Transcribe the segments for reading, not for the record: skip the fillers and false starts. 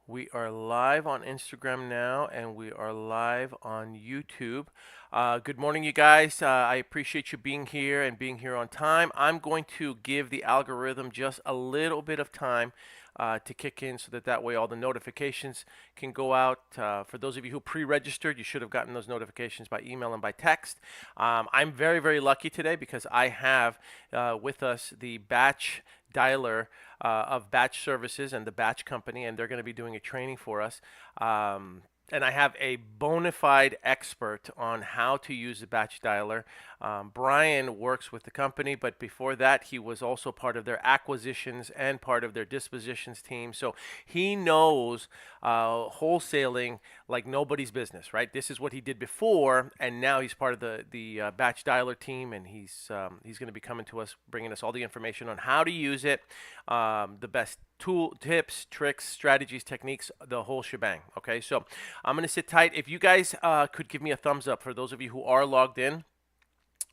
We are live on Instagram now, and we are live on YouTube. Good morning, you guys. I appreciate you being here and being here on time. I'm going to give the algorithm just a little bit of time to kick in so that way all the notifications can go out. For those of you who pre-registered, you should have gotten those notifications by email and by text. I'm very, very lucky today because I have with us the BatchDialer of Batch Services and the Batch Company, and they're going to be doing a training for us. And I have a bona fide expert on how to use the Batch Dialer. Brian works with the company, but before that, he was also part of their acquisitions and part of their dispositions team. So he knows wholesaling like nobody's business, right? This is what he did before, and now he's part of the Batch Dialer team, and he's going to be coming to us, bringing us all the information on how to use it, the best tool tips, tricks, strategies, techniques, the whole shebang. Okay, so I'm going to sit tight. If you guys could give me a thumbs up for those of you who are logged in.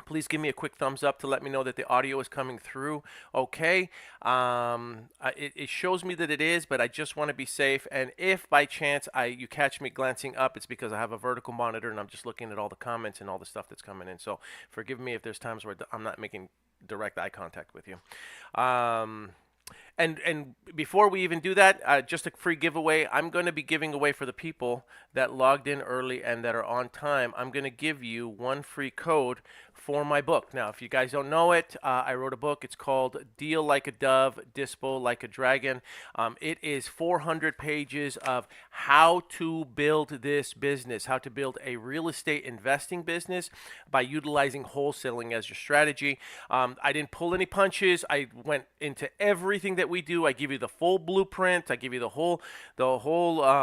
Please give me a quick thumbs up to let me know that the audio is coming through okay. It shows me that it is, but I just want to be safe. And if by chance you catch me glancing up, it's because I have a vertical monitor and I'm just looking at all the comments and all the stuff that's coming in. So forgive me if there's times where I'm not making direct eye contact with you. And before we even do that, just a free giveaway. I'm going to be giving away for the people that logged in early and that are on time. I'm going to give you one free code for my book. Now, if you guys don't know it, I wrote a book. It's called Deal Like a Dove, Dispo Like a Dragon. It is 400 pages of how to build this business, how to build a real estate investing business by utilizing wholesaling as your strategy. I didn't pull any punches. I went into everything that we do. I give you the full blueprint. I give you the whole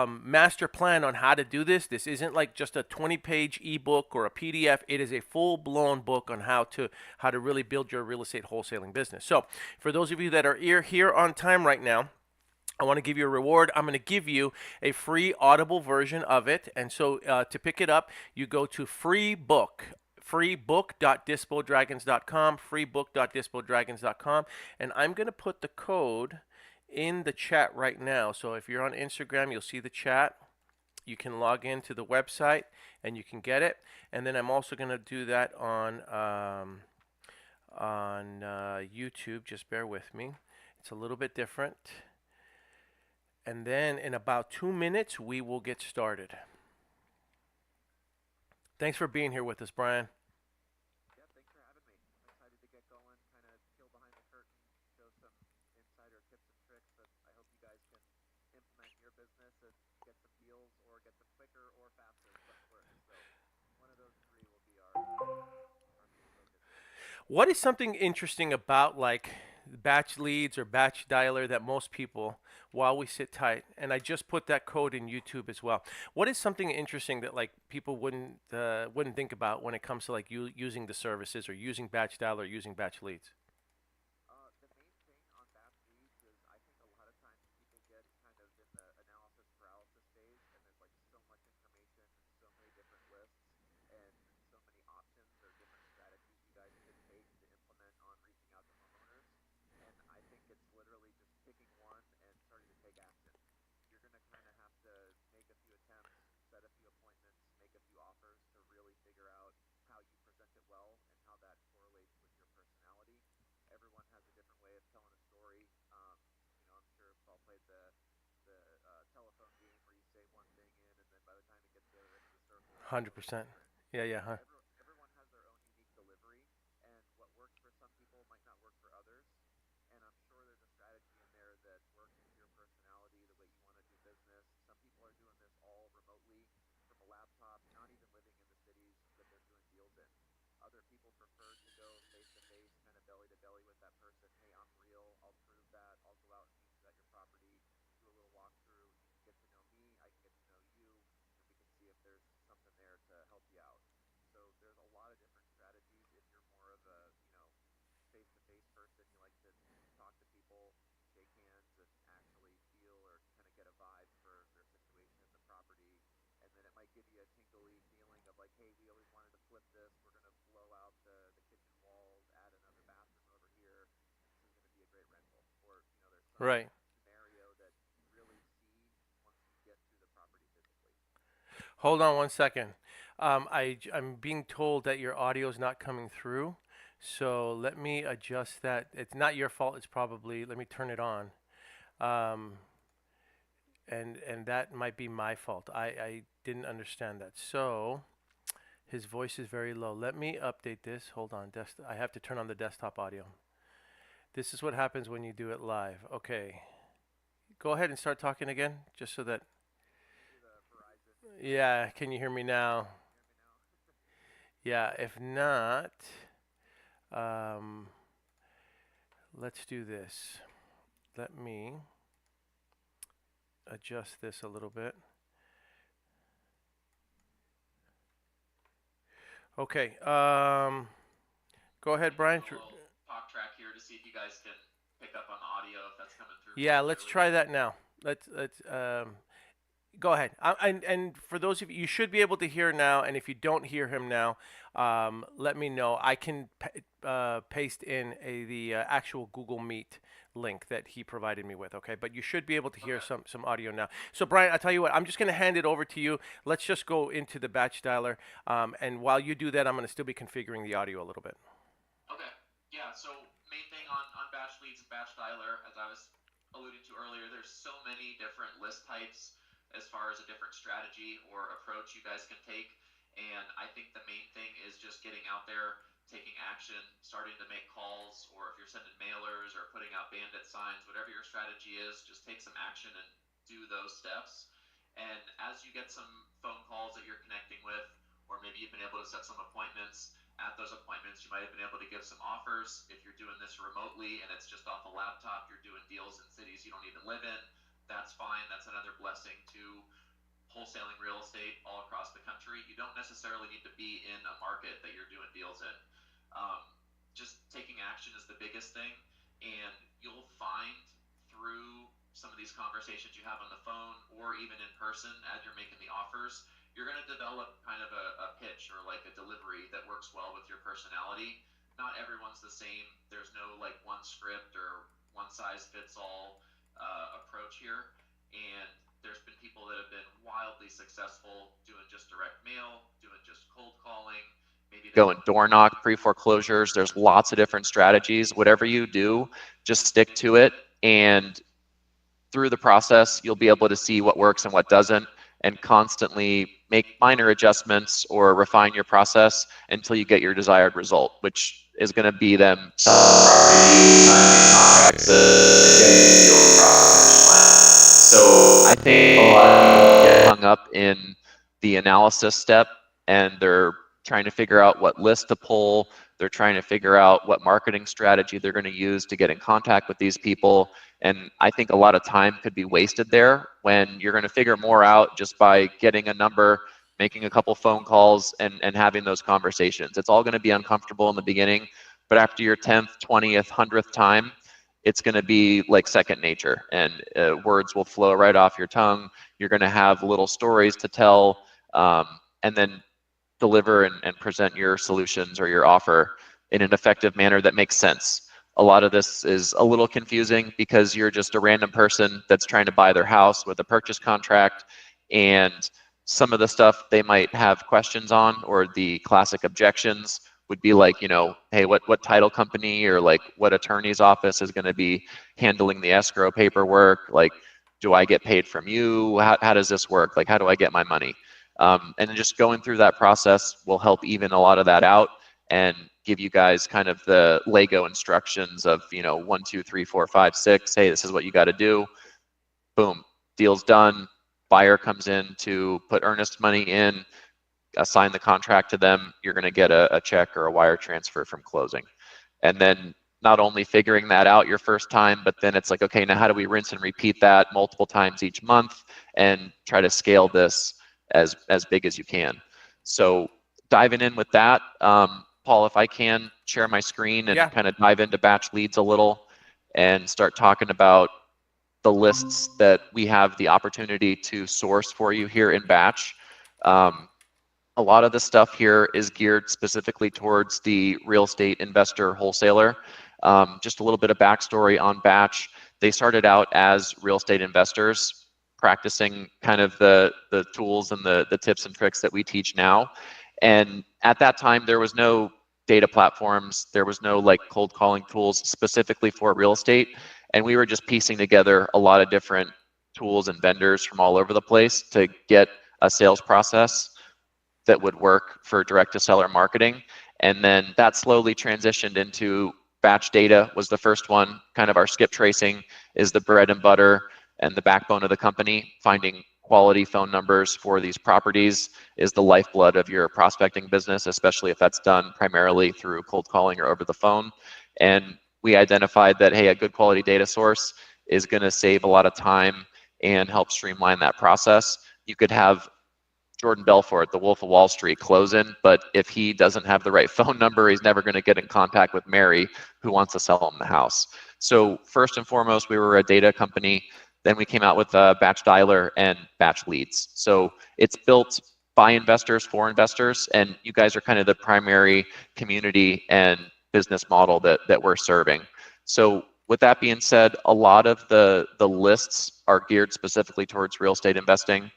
master plan on how to do this. This isn't like just a 20-page ebook or a PDF. It is a full-blown book on how to really build your real estate wholesaling business. So, for those of you that are here on time right now, I want to give you a reward. I'm going to give you a free Audible version of it. And so to pick it up, you go to freebook.dispodragons.com, freebook.dispodragons.com, and I'm going to put the code in the chat right now. So if you're on Instagram, you'll see the chat. You can log into the website and you can get it. And then I'm also going to do that on YouTube. Just bear with me. It's a little bit different. And then in about 2 minutes, we will get started. Thanks for being here with us, Brian. Yeah, thanks for having me. I'm excited to get going, kind of peel behind the curtain, show some insider tips and tricks that I hope you guys can implement in your business and get some deals or get them quicker or faster, but work. So one of those three will be our main focus here. What is something interesting about like batch leads or batch dialer that most people, while we sit tight, and I just put that code in YouTube as well. What is something interesting that like people wouldn't think about when it comes to like using the services or using batch dialer or using batch leads? The main thing on batch leads is I think a lot of times people get kind of in the analysis paralysis phase, and there's like so much information and so many different lists and so many options or different strategies you guys could take to implement on reaching out to homeowners. And I think it's literally just picking one and starting to take action. You're going to kind of have to make a few attempts, set a few appointments, make a few offers to really figure out how you present it well and how that correlates with your personality. Everyone has a different way of telling a story. I'm sure we've all played the telephone game where you say one thing in, and then by the time it gets to the other end of the circle, it's totally 100%. different. Yeah, yeah, So huh? everyone has their own unique delivery, and what works for some people might not work for others. And I'm sure there's a strategy in there that works with your personality, the way you want to do business. Some people are doing this all remotely from a laptop, not even living in the cities that they're doing deals in. Other people prefer to go face to face, kind of belly to belly with that person. Hey, I'm real. I'll prove that. I'll go out and meet you at your property, do a little walkthrough. You can get to know me. I can get to know you, and we can see if there's something there to help you out. So there's a lot of different strategies. If you're more of a, face to face person, you like to talk to people, shake hands, and actually feel or kind of get a vibe for their situation at the property. And then it might give you a tingly feeling of like, hey, we always wanted to flip this. We're going to blow out the kitchen walls, add another bathroom over here, and this is going to be a great rental. Or, there's some Right. scenario that you really see once Hold on one second. I'm being told that your audio is not coming through. So let me adjust that. It's not your fault. It's probably, let me turn it on. Um, and that might be my fault. I didn't understand that. So his voice is very low. Let me update this. Hold on. I have to turn on the desktop audio. This is what happens when you do it live. Okay. Go ahead and start talking again, just so that. Through the Verizon Yeah, can you hear me now? Can you hear me now? Yeah, if not, um, let's do this. Let me adjust this a little bit. Okay, go I'm ahead, gonna give Brian. it a little talk track here to see if you guys can pick up on the audio if that's coming through Yeah, pretty let's clearly. try that now. Let's go ahead. And for those of you, you should be able to hear now. And if you don't hear him now, let me know. I can paste in the actual Google Meet link that he provided me with. Okay, but you should be able to hear Okay. some audio now. So Brian, I tell you what, I'm just going to hand it over to you. Let's just go into the batch dialer. And while you do that, I'm going to still be configuring the audio a little bit. Okay. Yeah. So main thing on batch leads and batch dialer, as I was alluding to earlier, there's so many different list types as far as a different strategy or approach you guys can take. And I think the main thing is just getting out there, taking action, starting to make calls, or if you're sending mailers or putting out bandit signs, whatever your strategy is, just take some action and do those steps. And as you get some phone calls that you're connecting with, or maybe you've been able to set some appointments, at those appointments, you might have been able to give some offers. If you're doing this remotely and it's just off a laptop, you're doing deals in cities you don't even live in, that's fine. That's another blessing to wholesaling real estate all across the country. You don't necessarily need to be in a market that you're doing deals in. Um, just taking action is the biggest thing, and you'll find through some of these conversations you have on the phone or even in person as you're making the offers, you're going to develop kind of a pitch or like a delivery that works well with your personality. Not everyone's the same. There's no like one script or one size fits all approach here. And there's been people that have been wildly successful doing just direct mail, doing just cold calling. Maybe they Go and door knock, pre-foreclosures. There's lots of different strategies. Whatever you do, just stick to it. And through the process, you'll be able to see what works and what doesn't, and constantly make minor adjustments or refine your process until you get your desired result, which is going to be them so I think a lot of people get hung up in the analysis step, and they're trying to figure out what list to pull. They're trying to figure out what marketing strategy they're going to use to get in contact with these people. And I think a lot of time could be wasted there when you're going to figure more out just by getting a number, making a couple phone calls, and having those conversations. It's all going to be uncomfortable in the beginning, but after your 10th, 20th, 100th time, it's going to be like second nature, and words will flow right off your tongue. You're going to have little stories to tell, and then deliver and present your solutions or your offer in an effective manner that makes sense. A lot of this is a little confusing because you're just a random person that's trying to buy their house with a purchase contract, and some of the stuff they might have questions on, or the classic objections would be like, you know, hey, what title company or like what attorney's office is going to be handling the escrow paperwork? Like, do I get paid from you? How does this work? Like, how do I get my money? And just going through that process will help even a lot of that out and give you guys kind of the Lego instructions of, you know, 1, 2, 3, 4, 5, 6. Hey, this is what you got to do. Boom, deal's done. Buyer comes in to put earnest money in, assign the contract to them. You're going to get a check or a wire transfer from closing. And then not only figuring that out your first time, but then it's like, okay, now how do we rinse and repeat that multiple times each month and try to scale this as big as you can? So diving in with that, Paul, if I can share my screen and Yeah. kind of dive into batch leads a little and start talking about the lists that we have the opportunity to source for you here in batch. Um, a lot of the stuff here is geared specifically towards the real estate investor wholesaler. Just a little bit of backstory on Batch. They started out as real estate investors. practicing kind of the tools and the tips and tricks that we teach now. And at that time, there was no data platforms. There was no like cold calling tools specifically for real estate. And we were just piecing together a lot of different tools and vendors from all over the place to get a sales process that would work for direct to seller marketing. And then that slowly transitioned into batch data was the first one. Kind of our skip tracing is the bread and butter and the backbone of the company. Finding quality phone numbers for these properties is the lifeblood of your prospecting business, especially if that's done primarily through cold calling or over the phone. And we identified that, hey, a good quality data source is going to save a lot of time and help streamline that process. You could have Jordan Belfort, the Wolf of Wall Street, closing, but if he doesn't have the right phone number, he's never going to get in contact with Mary, who wants to sell him the house. So first and foremost, we were a data company. Then we came out with BatchDialer and Batch Leads. So it's built by investors for investors, and you guys are kind of the primary community and business model that we're serving. So with that being said, a lot of the lists are geared specifically towards real estate investing.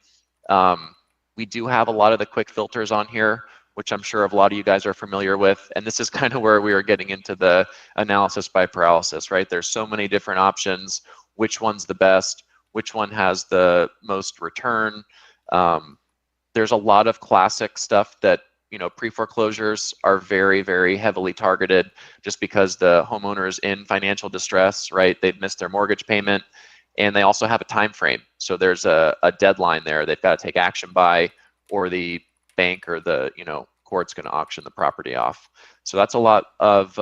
We do have a lot of the quick filters on here, which I'm sure a lot of you guys are familiar with. And this is kind of where we are getting into the analysis by paralysis, right? There's so many different options. Which one's the best? Which one has the most return? There's a lot of classic stuff that, you know, pre-foreclosures are very, very heavily targeted just because the homeowner is in financial distress, right? They've missed their mortgage payment. And they also have a time frame. So there's a deadline there they've got to take action by, or the bank or the court's going to auction the property off. So that's a lot of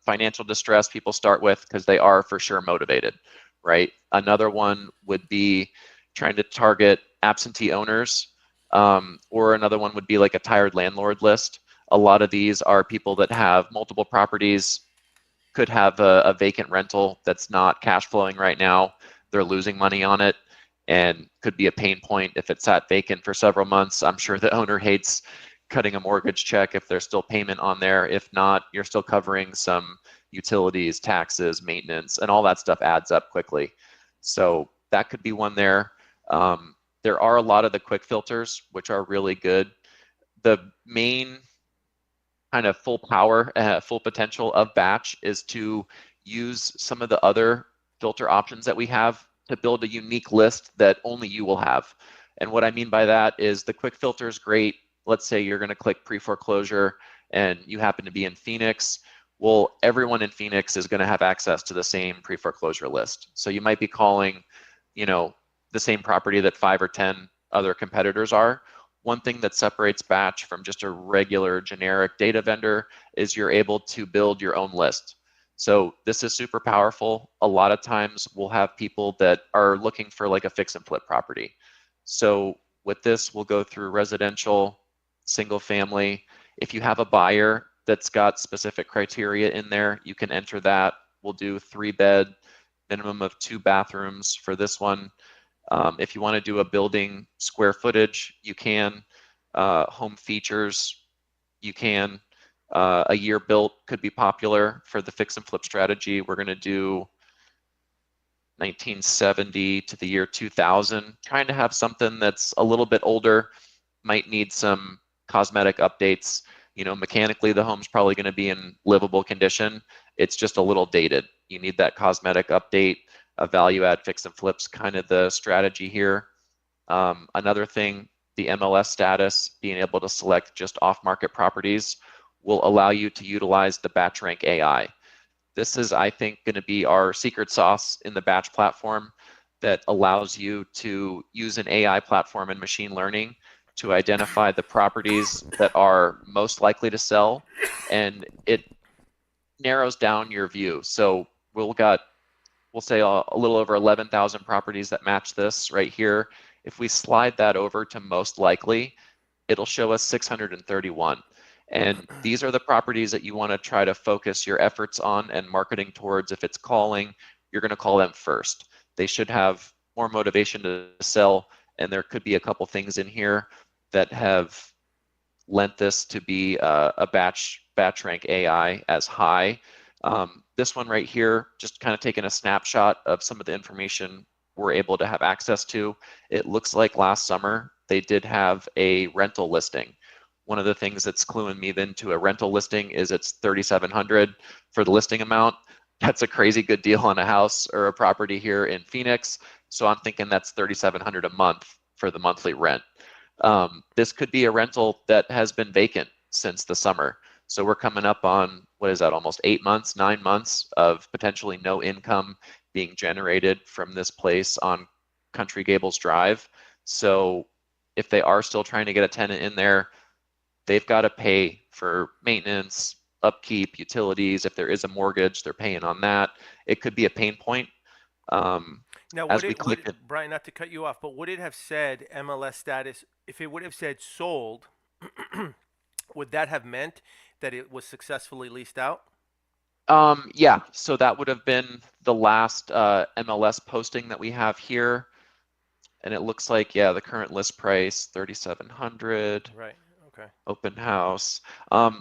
financial distress people start with because they are for sure motivated, right? Another one would be trying to target absentee owners, or another one would be like a tired landlord list. A lot of these are people that have multiple properties, could have a vacant rental that's not cash flowing right now. They're losing money on it and could be a pain point if it's sat vacant for several months. I'm sure the owner hates cutting a mortgage check if there's still payment on there. If not, you're still covering some utilities, taxes, maintenance, and all that stuff adds up quickly. So that could be one there. There are a lot of the quick filters, which are really good. The main kind of full power, full potential of Batch is to use some of the other filter options that we have to build a unique list that only you will have. And what I mean by that is the quick filter is great. Let's say you're going to click pre-foreclosure and you happen to be in Phoenix. Well, everyone in Phoenix is going to have access to the same pre-foreclosure list. So you might be calling, the same property that 5 or 10 other competitors are. One thing that separates Batch from just a regular generic data vendor is you're able to build your own list. So this is super powerful. A lot of times we'll have people that are looking for like a fix and flip property. So with this, we'll go through residential, single family. If you have a buyer that's got specific criteria in there, you can enter that. We'll do 3-bed, minimum of 2 bathrooms for this one. If you want to do a building square footage, you can. Home features, you can. A year built could be popular for the fix and flip strategy. We're going to do 1970 to the year 2000, trying to have something that's a little bit older, might need some cosmetic updates. Mechanically, the home's probably going to be in livable condition. It's just a little dated. You need that cosmetic update, a value add fix and flips, kind of the strategy here. Another thing, the MLS status, being able to select just off-market properties will allow you to utilize the Batch Rank AI. This is, I think, going to be our secret sauce in the Batch platform that allows you to use an AI platform and machine learning to identify the properties that are most likely to sell, and it narrows down your view. So we'll say a little over 11,000 properties that match this right here. If we slide that over to most likely, it'll show us 631. And these are the properties that you want to try to focus your efforts on and marketing towards. If it's calling, you're going to call them first. They should have more motivation to sell, and there could be a couple things in here that have lent this to be a batch rank AI as high. This one right here, just kind of taking a snapshot of some of the information were able to have access to. It looks like last summer they did have a rental listing. One of the things that's cluing me then to a rental listing is it's $3,700 for the listing amount. That's a crazy good deal on a house or a property here in Phoenix. So I'm thinking that's $3,700 a month for the monthly rent. This could be a rental that has been vacant since the summer. So we're coming up on, what is that, almost 8 months, 9 months of potentially no income being generated from this place on Country Gables Drive. So if they are still trying to get a tenant in there, they've got to pay for maintenance, upkeep, utilities. If there is a mortgage, they're paying on that. It could be a pain point. Now, As we click it, Brian, not to cut you off, but would it have said MLS status, if it would have said sold, would that have meant that it was successfully leased out? yeah, so that would have been the last MLS posting that we have here. And it looks like, yeah, the current list price, 3,700. Right. Okay. Open house.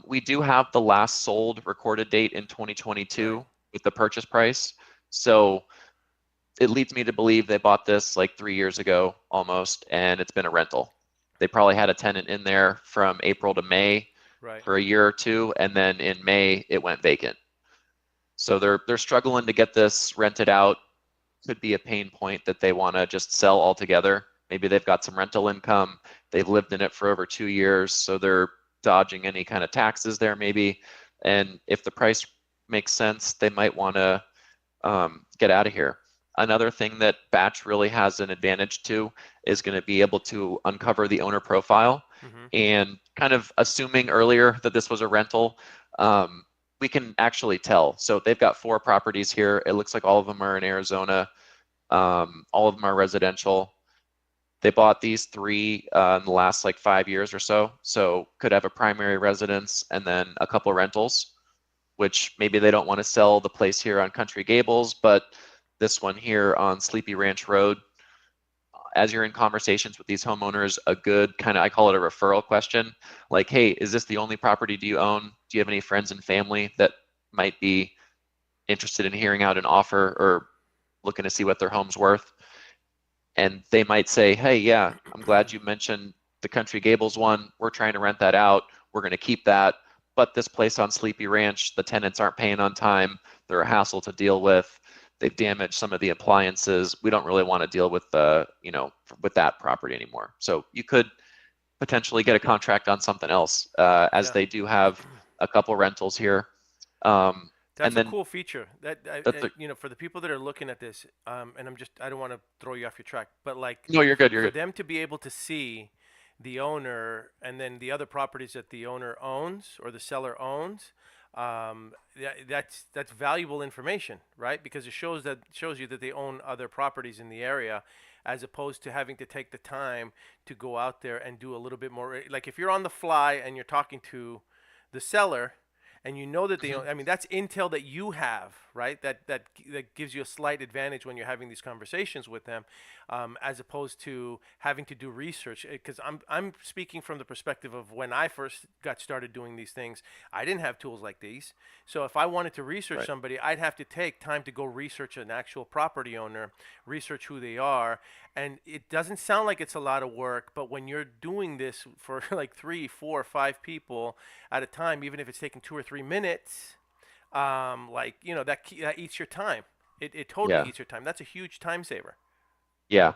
We do have the last sold recorded date in 2022 Right. with the purchase price. So it leads me to believe they bought this like 3 years ago almost, and it's been a rental. They probably had a tenant in there from April to May Right. for a year or two, and then in May it went vacant. So they're struggling to get this rented out. Could be a pain point that they want to just sell altogether. Maybe they've got some rental income. They've lived in it for over 2 years, so they're dodging any kind of taxes there maybe. And if the price makes sense, they might want to get out of here. Another thing that Batch really has an advantage to is going to be able to uncover the owner profile. Mm-hmm. And kind of assuming earlier that this was a rental, we can actually tell. So they've got 4 properties here. It looks like all of them are in Arizona. All of them are residential. They bought these 3 in the last like 5 years or so. So could have a primary residence and then a couple rentals, which maybe they don't want to sell the place here on Country Gables, but this one here on Sleepy Ranch Road, as you're in conversations with these homeowners, a good kind of, I call it a referral question, like, hey, is this the only property do you own? Do you have any friends and family that might be interested in hearing out an offer or looking to see what their home's worth? And they might say, hey, yeah, I'm glad you mentioned the Country Gables one. We're trying to rent that out. We're going to keep that. But this place on Sleepy Ranch, the tenants aren't paying on time. They're a hassle to deal with. They've damaged some of the appliances. We don't really want to deal with with that property anymore. So you could potentially get a contract on something else, as Yeah. they do have a couple rentals here. That's And a then cool feature. that's a, For the people that are looking at this, and I don't want to throw you off your track, but like no, you're good. You're for good. them to be able to see the owner and then the other properties that the owner owns or the seller owns, that's valuable information, right? Because it shows you that they own other properties in the area, as opposed to having to take the time to go out there and do a little bit more. Like if you're on the fly and you're talking to the seller and you know that they own, I mean, that's intel that you have, right? That gives you a slight advantage when you're having these conversations with them, as opposed to having to do research. Because I'm speaking from the perspective of when I first got started doing these things, I didn't have tools like these. So if I wanted to research Right. somebody, I'd have to take time to go research an actual property owner, research who they are, and it doesn't sound like it's a lot of work, but when you're doing this for like 3, 4, 5 people at a time, even if it's taking 2 or 3 minutes, that eats your time. It totally Yeah. eats your time. That's a huge time saver. Yeah.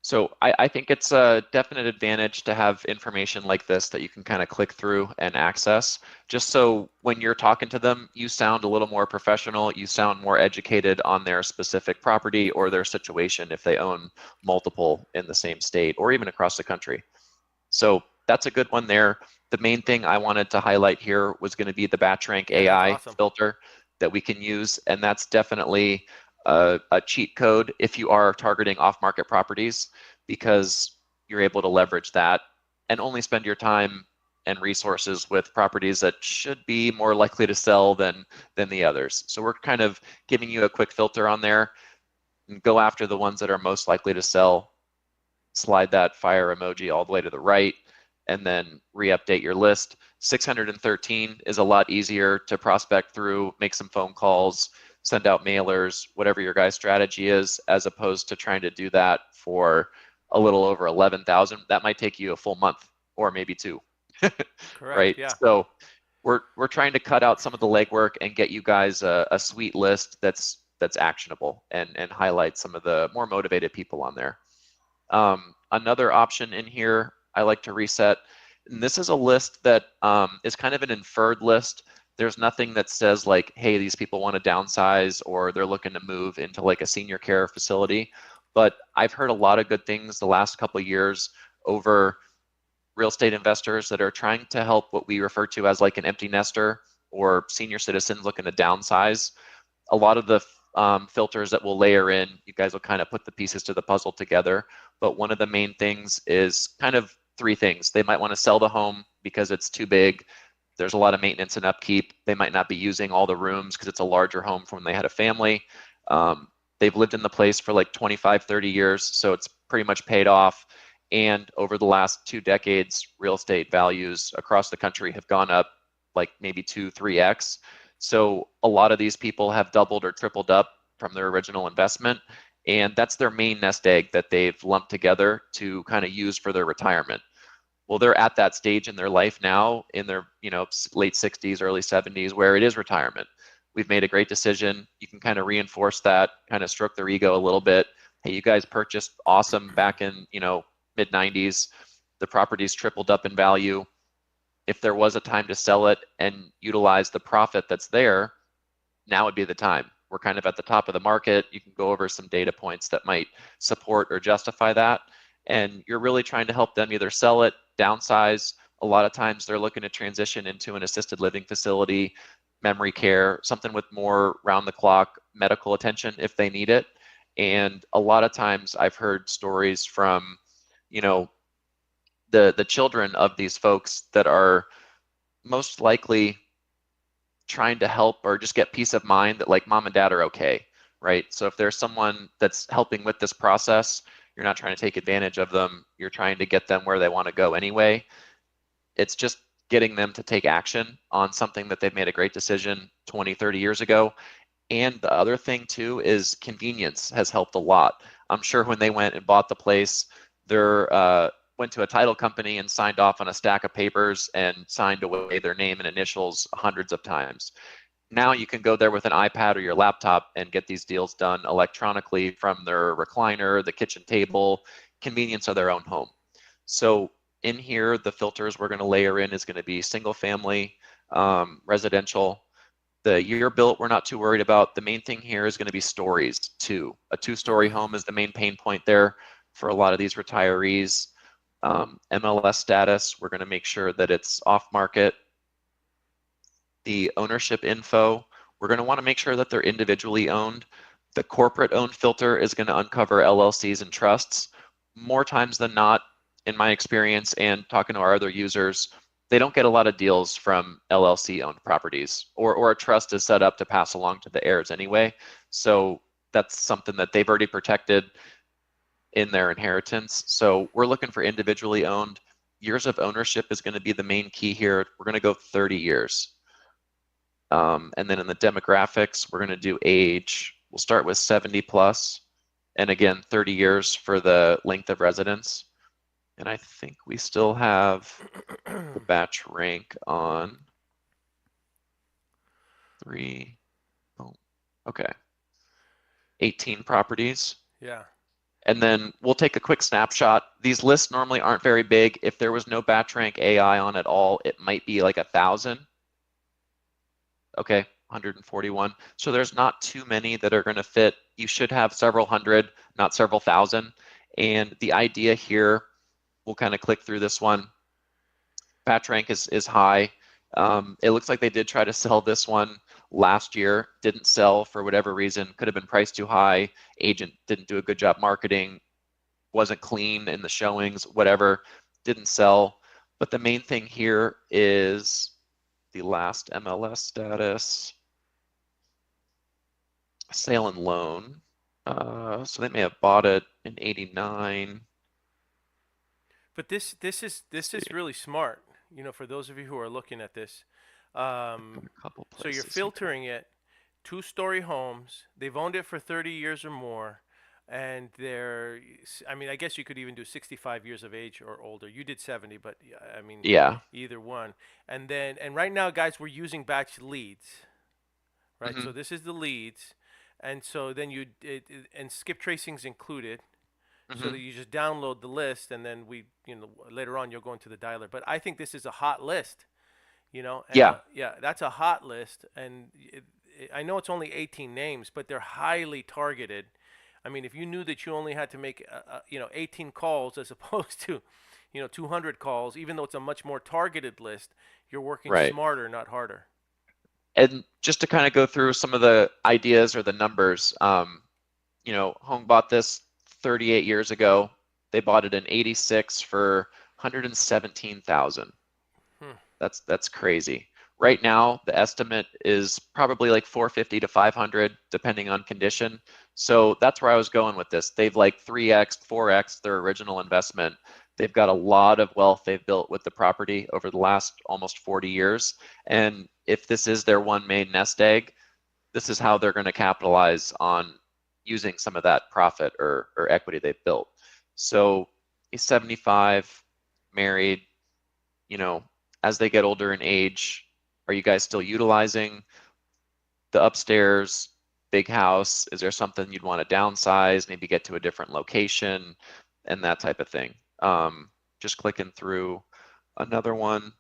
So I think it's a definite advantage to have information like this that you can kind of click through and access, just so when you're talking to them, you sound a little more professional, you sound more educated on their specific property or their situation if they own multiple in the same state or even across the country. So that's a good one there. The main thing I wanted to highlight here was going to be the batch rank Yeah, that's AI awesome. filter that we can use, and that's definitely a cheat code if you are targeting off-market properties, because you're able to leverage that and only spend your time and resources with properties that should be more likely to sell than the others. So we're kind of giving you a quick filter on there, and go after the ones that are most likely to sell. Slide that fire emoji all the way to the right, and then re-update your list. 613 is a lot easier to prospect through, make some phone calls, send out mailers, whatever your guys' strategy is, as opposed to trying to do that for a little over 11,000. That might take you a full month or maybe two, Correct. right? Yeah. So we're trying to cut out some of the legwork and get you guys a sweet list that's actionable and highlight some of the more motivated people on there. Another option in here I like to reset, and this is a list that is kind of an inferred list. There's nothing that says like, hey, these people want to downsize or they're looking to move into like a senior care facility. But I've heard a lot of good things the last couple of years over real estate investors that are trying to help what we refer to as like an empty nester or senior citizens looking to downsize. A lot of the filters that we'll layer in, you guys will kind of put the pieces to the puzzle together. But one of the main things is kind of three things. They might want to sell the home because it's too big. There's a lot of maintenance and upkeep. They might not be using all the rooms because it's a larger home from when they had a family. They've lived in the place for like 25, 30 years, so it's pretty much paid off. And over the last 2 decades, real estate values across the country have gone up like maybe 2, 3x. So a lot of these people have doubled or tripled up from their original investment. And that's their main nest egg that they've lumped together to kind of use for their retirement. Well, they're at that stage in their life now in their late 60s, early 70s, where it is retirement. We've made a great decision. You can kind of reinforce that, kind of stroke their ego a little bit. Hey, you guys purchased awesome back in mid 90s. The property's tripled up in value. If there was a time to sell it and utilize the profit that's there, now would be the time. We're kind of at the top of the market. You can go over some data points that might support or justify that. And you're really trying to help them either sell it, downsize. A lot of times they're looking to transition into an assisted living facility, memory care, something with more round the clock medical attention if they need it. And a lot of times I've heard stories from, the children of these folks that are most likely trying to help or just get peace of mind that like mom and dad are okay, right? So if there's someone that's helping with this process, you're not trying to take advantage of them, you're trying to get them where they want to go anyway. It's just getting them to take action on something that they've made a great decision 20, 30 years ago. And the other thing too is convenience has helped a lot. I'm sure when they went and bought the place, they're went to a title company and signed off on a stack of papers and signed away their name and initials hundreds of times. Now you can go there with an iPad or your laptop and get these deals done electronically from their recliner, the kitchen table, convenience of their own home. So in here, the filters we're going to layer in is going to be single family, residential. The year built, we're not too worried about. The main thing here is going to be stories too. A 2-story home is the main pain point there for a lot of these retirees. MLS status, we're going to make sure that it's off market. The ownership info, we're going to want to make sure that they're individually owned. The corporate owned filter is going to uncover LLCs and trusts. More times than not, in my experience and talking to our other users, they don't get a lot of deals from LLC owned properties, or a trust is set up to pass along to the heirs anyway. So that's something that they've already protected in their inheritance. So we're looking for individually owned. Years of ownership is going to be the main key here. We're going to go 30 years. And then in the demographics, we're going to do age. We'll start with 70 plus. And again, 30 years for the length of residence. And I think we still have the batch rank on 3. Oh, okay. 18 properties. Yeah. And then we'll take a quick snapshot. These lists normally aren't very big. If there was no batch rank AI on at all, it might be like 1,000. Okay, 141. So there's not too many that are going to fit. You should have several hundred, not several thousand. And the idea here, we'll kind of click through this one. Batch rank is high. It looks like they did try to sell this one last year, didn't sell for whatever reason, could have been priced too high, agent didn't do a good job marketing, wasn't clean in the showings, whatever, didn't sell. But the main thing here is the last MLS status, sale and loan. So they may have bought it in 89. But this is really smart. For those of you who are looking at this, A couple so you're places here. filtering it two-story homes. They've owned it for 30 years or more, and they're, I mean, I guess you could even do 65 years of age or older. You did 70, but yeah, I mean, Yeah. either one. And then, and right now, guys, we're using batch leads, right? Hmm. So this is the leads, and so then and skip tracing's included, so Hmm. that you just download the list, and then later on you'll go into the dialer. But I think this is a hot list, Yeah. yeah, that's a hot list, and I know it's only 18 names, but they're highly targeted. I mean, if you knew that you only had to make 18 calls as opposed to 200 calls, even though it's a much more targeted list, you're working Right. smarter, not harder. And just to kind of go through some of the ideas or the numbers, Home bought this 38 years ago. They bought it in 86 for 117,000. Hmm. That's crazy. Right now, the estimate is probably like 450 to 500, depending on condition. So that's where I was going with this. They've like 3x, 4x their original investment. They've got a lot of wealth they've built with the property over the last almost 40 years. And if this is their one main nest egg, this is how they're going to capitalize on using some of that profit or equity they've built. So he's 75, married, you know, as they get older in age, are you guys still utilizing the upstairs big house? Is there something you'd want to downsize, maybe get to a different location and that type of thing? Just clicking through another one.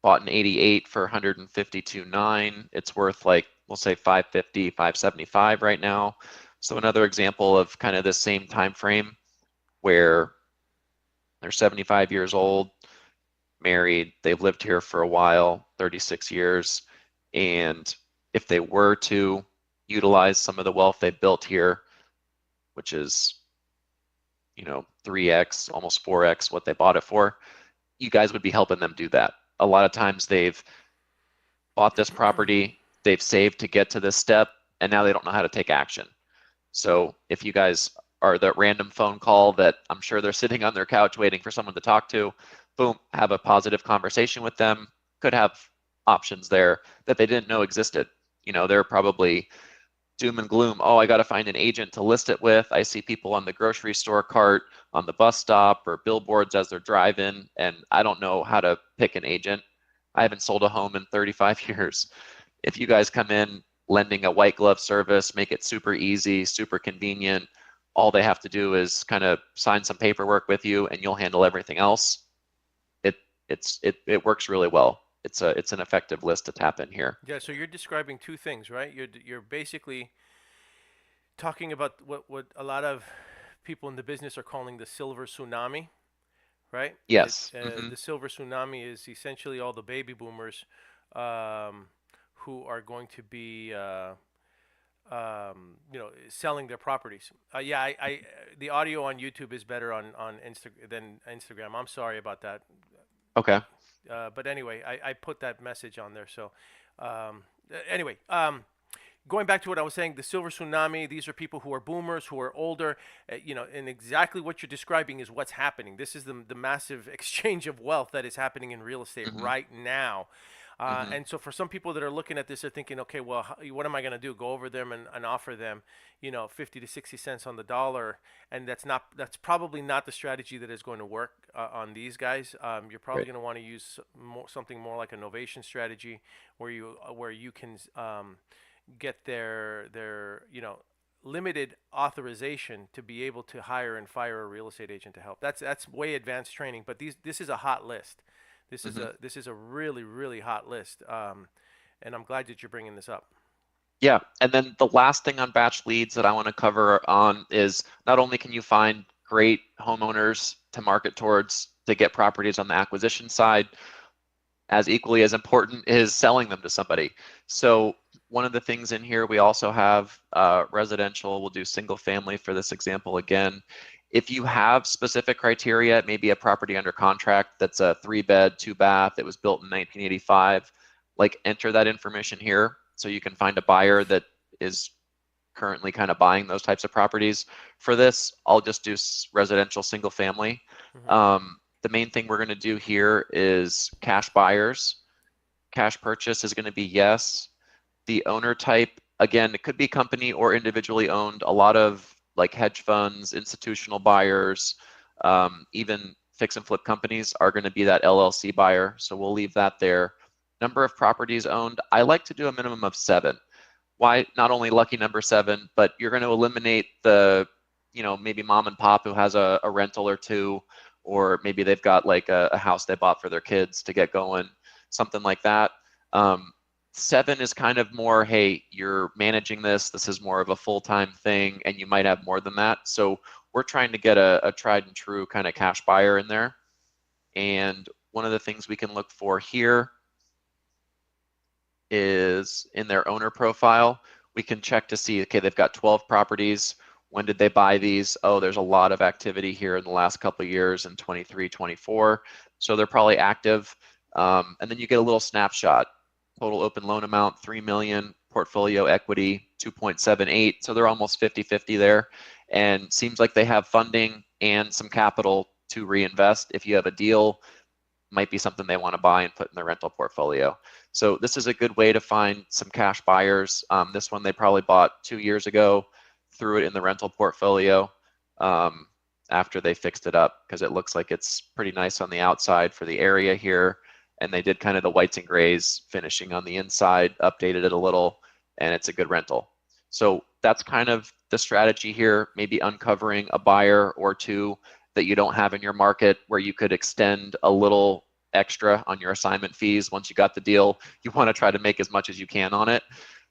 Bought in 88 for 152.9. It's worth like, we'll say 550, 575 right now. So another example of kind of the same time frame where they're 75 years old, married, they've lived here for a while, 36 years, and if they were to utilize some of the wealth they've built here, which is 3x, almost 4x what they bought it for, you guys would be helping them do that. A lot of times they've bought this property, they've saved to get to this step, and now they don't know how to take action. So if you guys are that random phone call that I'm sure they're sitting on their couch waiting for someone to talk to, boom, have a positive conversation with them, could have options there that they didn't know existed. They're probably doom and gloom. Oh, I got to find an agent to list it with. I see people on the grocery store cart, on the bus stop, or billboards as they're driving, and I don't know how to pick an agent. I haven't sold a home in 35 years. If you guys come in lending a white glove service, make it super easy, super convenient, all they have to do is kind of sign some paperwork with you and you'll handle everything else. It works really well. It's an effective list to tap in here. Yeah, so you're describing two things, right? You're basically talking about what a lot of people in the business are calling the silver tsunami, right? Yes. Mm-hmm. The silver tsunami is essentially all the baby boomers, who are going to be selling their properties. Yeah, the audio on YouTube is better on than Instagram. I'm sorry about that. Okay. But anyway, I put that message on there. So anyway, going back to what I was saying, the silver tsunami, these are people who are boomers, who are older, and exactly what you're describing is what's happening. This is the massive exchange of wealth that is happening in real estate Mm-hmm. right now. Mm-hmm. And so for some people that are looking at this, they're thinking, okay, well, what am I going to do? Go over them and offer them, 50 to 60 cents on the dollar. And that's probably not the strategy that is going to work on these guys. You're probably Right. going to want to use something more like a novation strategy where you can get their limited authorization to be able to hire and fire a real estate agent to help. That's way advanced training, but this is a hot list. Mm-hmm. This is a really really hot list, and I'm glad that you're bringing this up. Yeah, and then the last thing on batch leads that I want to cover on is not only can you find great homeowners to market towards to get properties on the acquisition side, as equally as important is selling them to somebody. So one of the things in here, we also have residential. We'll do single family for this example again. If you have specific criteria, maybe a property under contract that's a 3-bed, 2-bath, it was built in 1985, like enter that information here so you can find a buyer that is currently kind of buying those types of properties. For this, I'll just do residential single family. Mm-hmm. The main thing we're going to do here is cash buyers. Cash purchase is going to be yes. The owner type, again, it could be company or individually owned. A lot of like hedge funds, institutional buyers, even fix and flip companies are going to be that LLC buyer. So we'll leave that there. Number of properties owned, I like to do a minimum of 7. Why not only lucky number 7, but you're going to eliminate the, maybe mom and pop who has a rental or two, or maybe they've got like a house they bought for their kids to get going, something like that. 7 is kind of more, hey, you're managing this. This is more of a full-time thing, and you might have more than that. So we're trying to get a tried and true kind of cash buyer in there. And one of the things we can look for here is in their owner profile, we can check to see, okay, they've got 12 properties. When did they buy these? Oh, there's a lot of activity here in the last couple of years in 23, 24. So they're probably active. And then you get a little snapshot. Total open loan amount, 3 million, portfolio equity, 2.78. So they're almost 50-50 there. And seems like they have funding and some capital to reinvest. If you have a deal, might be something they want to buy and put in their rental portfolio. So this is a good way to find some cash buyers. This one they probably bought 2 years ago, threw it in the rental portfolio after they fixed it up, because it looks like it's pretty nice on the outside for the area here. And they did kind of the whites and grays finishing on the inside, updated it a little, and it's a good rental. So that's kind of the strategy here, maybe uncovering a buyer or two that you don't have in your market where you could extend a little extra on your assignment fees. Once you got the deal, you want to try to make as much as you can on it.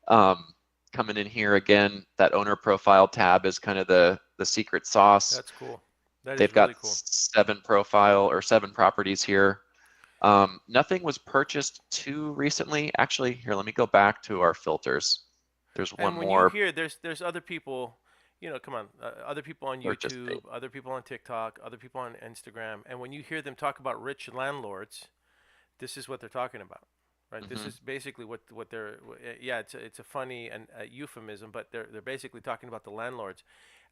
Coming in here again, that owner profile tab is kind of the secret sauce. That's cool. That They've is really got cool. 7 properties here. Nothing was purchased too recently. Actually, here, let me go back to our filters. There's one And when you more hear there's other people, come on, other people on purchase YouTube, date. other people on TikTok, other people on Instagram, and when you hear them talk about rich landlords, this is what they're talking about, right? This Mm-hmm. is basically what they're. Yeah, it's a funny and euphemism, but they're basically talking about the landlords,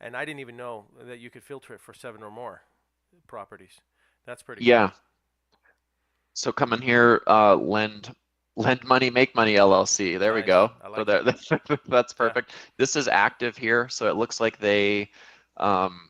and I didn't even know that you could filter it for 7 or more properties. That's pretty cool. Yeah. So come in here, lend money, make money LLC. There we Nice. go. I So like it. that's Yeah. perfect. This is active here, so it looks like they um,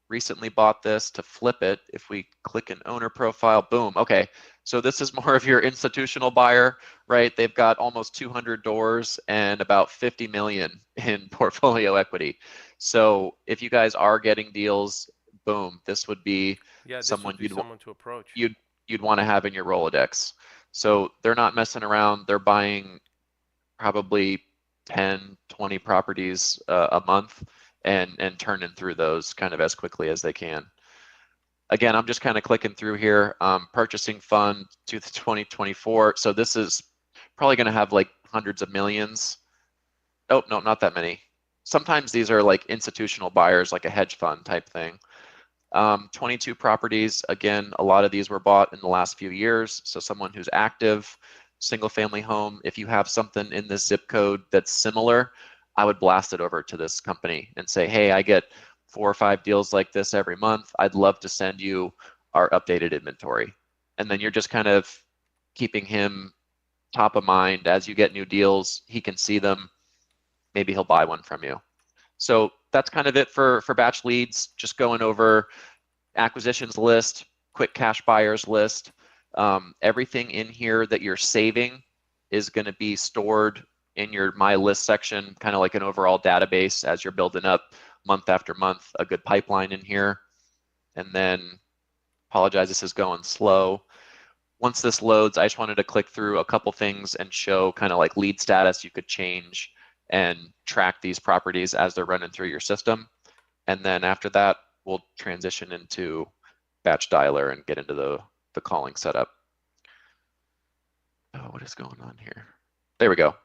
recently bought this to flip it. If we click an owner profile, boom. Okay, so this is more of your institutional buyer, right? They've got almost 200 doors and about 50 million in portfolio equity. So if you guys are getting deals, boom, this would be Yeah, this someone would be someone to approach. you'd you'd want to have in your Rolodex. So they're not messing around. They're buying probably 10, 20 properties a month and turning through those kind of as quickly as they can. Again, I'm just kind of clicking through here. Purchasing fund to 2024. So this is probably going to have like hundreds of millions. Oh, no, not that many. Sometimes these are like institutional buyers, like a hedge fund type thing. 22 properties. Again, a lot of these were bought in the last few years. So someone who's active, single family home, if you have something in this zip code that's similar, I would blast it over to this company and say, hey, I get 4 or 5 deals like this every month. I'd love to send you our updated inventory. And then you're just kind of keeping him top of mind as you get new deals. He can see them. Maybe he'll buy one from you. So that's kind of it for batch leads, just going over acquisitions list, quick cash buyers list. Everything in here that you're saving is going to be stored in your My List section, kind of like an overall database as you're building up month after month, a good pipeline in here. And then, apologize, this is going slow. Once this loads, I just wanted to click through a couple things and show kind of like lead status you could change and track these properties as they're running through your system. And then after that, we'll transition into BatchDialer and get into the calling setup. Oh, what is going on here? There we go.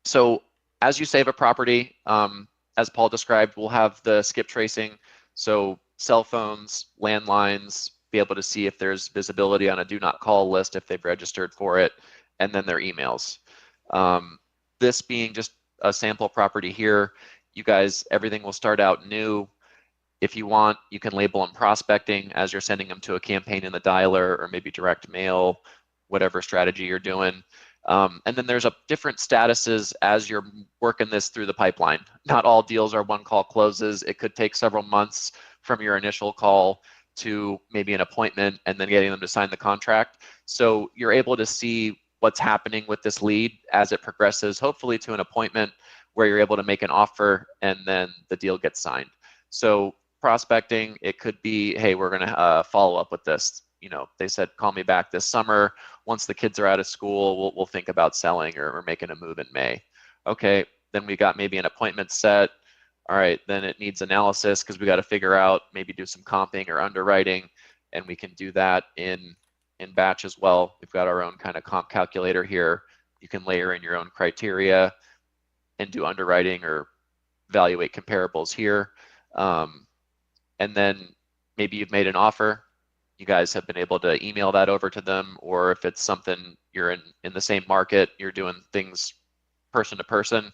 So as you save a property, as Paul described, we'll have the skip tracing. So cell phones, landlines, be able to see if there's visibility on a do not call list if they've registered for it, and then their emails. This being just a sample property here, you guys, everything will start out new. If you want, you can label them prospecting as you're sending them to a campaign in the dialer or maybe direct mail, whatever strategy you're doing. And then there's a different statuses as you're working this through the pipeline. Not all deals are one call closes. It could take several months from your initial call to maybe an appointment and then getting them to sign the contract. So you're able to see what's happening with this lead as it progresses, hopefully to an appointment where you're able to make an offer and then the deal gets signed. So prospecting, it could be, hey, we're going to follow up with this. They said, call me back this summer. Once the kids are out of school, we'll think about selling or making a move in May. Okay, then we got maybe an appointment set. All right, then it needs analysis because we got to figure out, maybe do some comping or underwriting, and we can do that in batch as well. We've got our own kind of comp calculator here. You can layer in your own criteria and do underwriting or evaluate comparables here. And then maybe you've made an offer. You guys have been able to email that over to them, or if it's something you're in the same market, you're doing things person to person,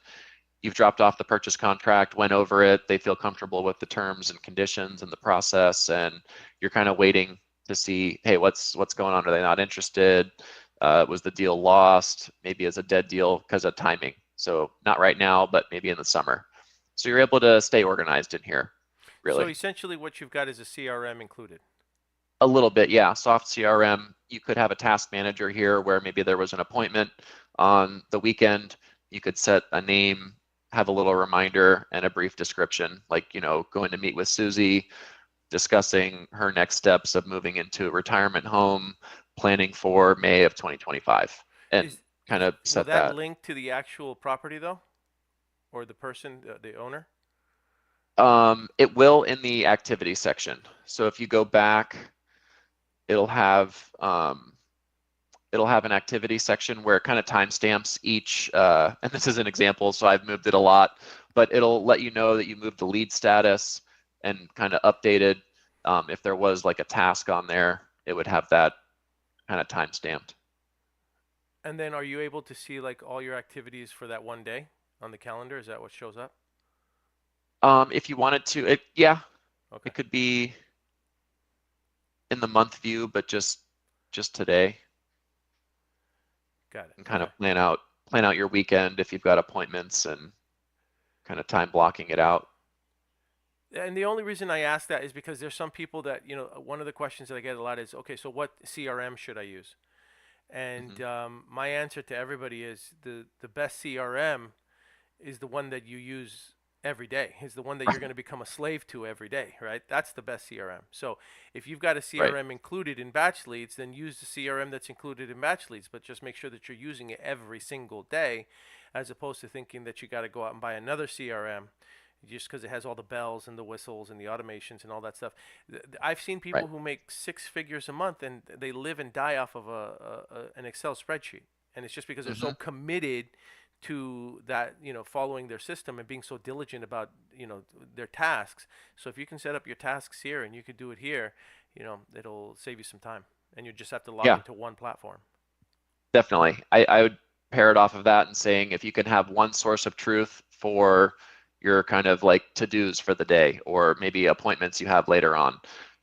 you've dropped off the purchase contract, went over it, they feel comfortable with the terms and conditions and the process, and you're kind of waiting to see, hey, what's going on? Are they not interested? Was the deal lost? Maybe it's a dead deal because of timing. So not right now, but maybe in the summer. So you're able to stay organized in here, So really. essentially, what you've got is a CRM included. A little bit, yeah. Soft CRM. You could have a task manager here where maybe there was an appointment on the weekend. You could set a name, have a little reminder, and a brief description, like, going to meet with Susie, discussing her next steps of moving into a retirement home, planning for May of 2025, and Is kind of will set that that. link to the actual property though, or the person, the owner? It will in the activity section. So if you go back, it'll have an activity section where it kind of timestamps each, and this is an example, so I've moved it a lot, but it'll let you know that you moved the lead status and kind of updated. If there was like a task on there, it would have that kind of timestamped. And then are you able to see like all your activities for that one day on the calendar? Is that what shows up? If you wanted to, yeah, Okay, it could be in the month view, but just today, got it. and kind Okay. of plan out your weekend if you've got appointments and kind of time blocking it out. And the only reason I ask that is because there's some people that, one of the questions that I get a lot is, okay, so what CRM should I use? And Hmm. my answer to everybody is the best CRM is the one that you use every day. Is the one that you're going to become a slave to every day, right? That's the best CRM. So if you've got a Right, CRM included in batch leads, then use the CRM that's included in batch leads, but just make sure that you're using it every single day, as opposed to thinking that you got to go out and buy another CRM just because it has all the bells and the whistles and the automations and all that stuff. I've seen right. people who make six figures a month and they live and die off of an Excel spreadsheet, and it's just because they're so Hmm. committed to that, following their system and being so diligent about, their tasks. So if you can set up your tasks here and you can do it here, it'll save you some time, and you just have to log Yeah, into one platform. definitely. I would pair it off of that and saying, if you can have one source of truth for your kind of like to-dos for the day, or maybe appointments you have later on,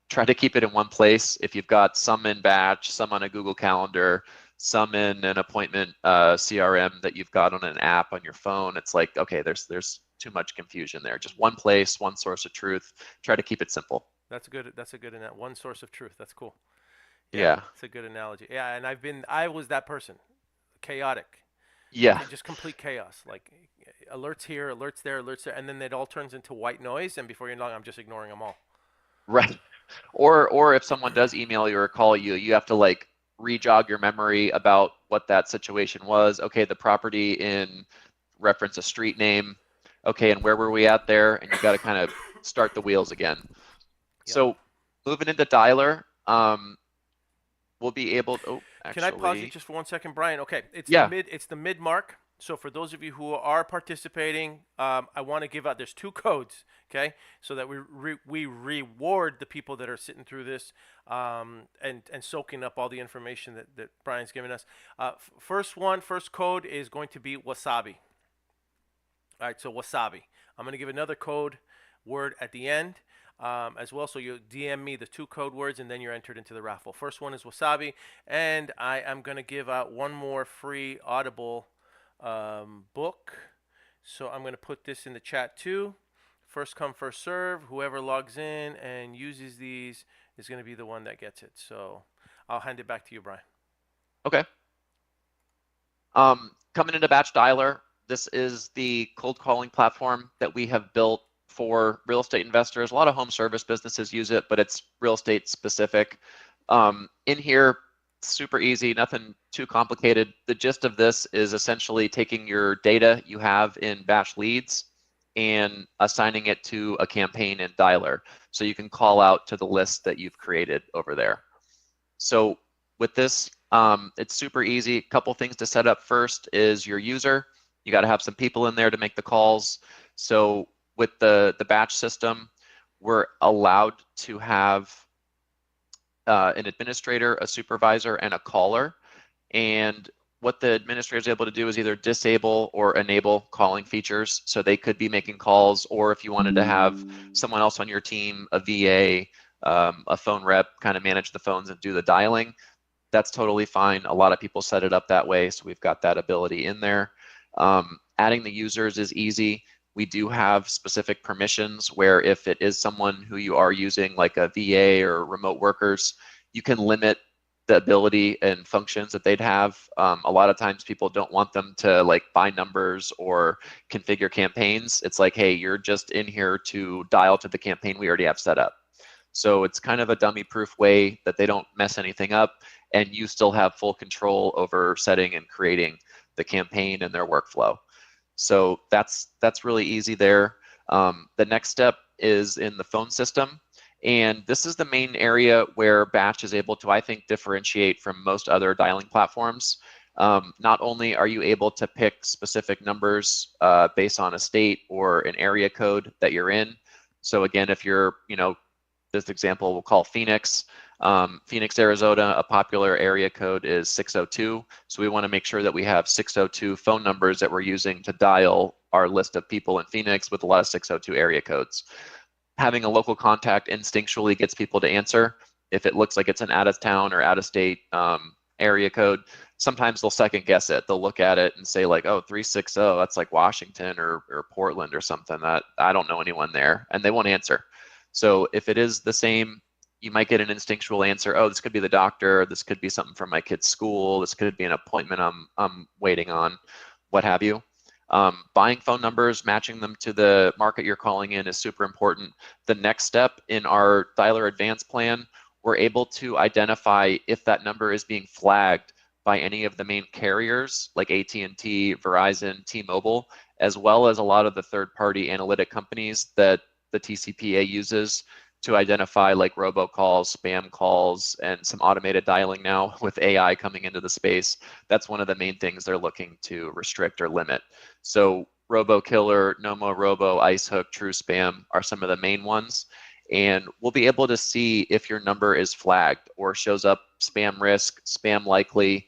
try to keep it in one place. If you've got some in batch, some on a Google Calendar, some in an appointment CRM that you've got on an app on your phone, it's like, okay, there's too much confusion there. Just one place, one source of truth. Try to keep it simple. That's a good one source of truth. That's cool. Yeah, Yeah. it's a good analogy. Yeah, and I was that person, chaotic, Yeah. just complete chaos. Like alerts here, alerts there, and then it all turns into white noise. And before you know it, I'm just ignoring them all. Right. Or if someone does email you or call you, you have to like re-jog your memory about what that situation was. Okay, the property in reference a street name. Okay, and where were we at there? And you got to kind of start the wheels again. Yep. So moving into dialer, we'll be able to, oh, Can I pause you actually, just for 1 second, Brian? Okay, yeah. it's the mid mark. So for those of you who are participating, I want to give out. There's two codes, okay, so that we reward the people that are sitting through this, and soaking up all the information that Brian's giving us. First code is going to be wasabi. All right, so wasabi. I'm going to give another code word at the end. as well. So you DM me the 2 code words, and then you're entered into the raffle. First one is Wasabi, and I am going to give out one more free Audible book. So I'm going to put this in the chat too. First come, first serve. Whoever logs in and uses these is going to be the one that gets it. So I'll hand it back to you, Brian. Okay. Coming into BatchDialer, this is the cold calling platform that we have built for real estate investors. A lot of home service businesses use it, but it's real estate specific. In here, super easy, nothing too complicated. The gist of this is essentially taking your data you have in Batch Leads and assigning it to a campaign in Dialer. So you can call out to the list that you've created over there. So with this, it's super easy. A couple things to set up first is your user. You got to have some people in there to make the calls. So with the batch system, we're allowed to have an administrator, a supervisor, and a caller. And what the administrator is able to do is either disable or enable calling features. So they could be making calls, or if you wanted to have someone else on your team, a VA, a phone rep, kind of manage the phones and do the dialing, that's totally fine. A lot of people set it up that way, so we've got that ability in there. Adding the users is easy. We do have specific permissions where if it is someone who you are using, like a VA or remote workers, you can limit the ability and functions that they'd have. A lot of times people don't want them to like buy numbers or configure campaigns. It's like, hey, you're just in here to dial to the campaign we already have set up. So it's kind of a dummy-proof way that they don't mess anything up, and you still have full control over setting and creating the campaign and their workflow. So that's really easy there. The next step is in the phone system. And this is the main area where Batch is able to, I think, differentiate from most other dialing platforms. Not only are you able to pick specific numbers based on a state or an area code that you're in. So again, if you're, this example we'll call Phoenix. Phoenix, Arizona, a popular area code is 602. So we want to make sure that we have 602 phone numbers that we're using to dial our list of people in Phoenix with a lot of 602 area codes. Having a local contact instinctually gets people to answer. If it looks like it's an out-of-town or out-of-state area code, sometimes they'll second guess it. They'll look at it and say like, oh, 360, that's like Washington or Portland or something. That I don't know anyone there, and they won't answer. So if it is the same, you might get an instinctual answer. Oh, this could be the doctor. This could be something from my kid's school. This could be an appointment I'm waiting on, what have you. Buying phone numbers, matching them to the market you're calling in is super important. The next step in our Dialer Advanced plan, we're able to identify if that number is being flagged by any of the main carriers like AT&T, Verizon, T-Mobile, as well as a lot of the third-party analytic companies that the TCPA uses to identify like robocalls, spam calls, and some automated dialing now with AI coming into the space. That's one of the main things they're looking to restrict or limit. So RoboKiller, Nomo Robo, IceHook, TrueSpam are some of the main ones. And we'll be able to see if your number is flagged or shows up spam risk, spam likely,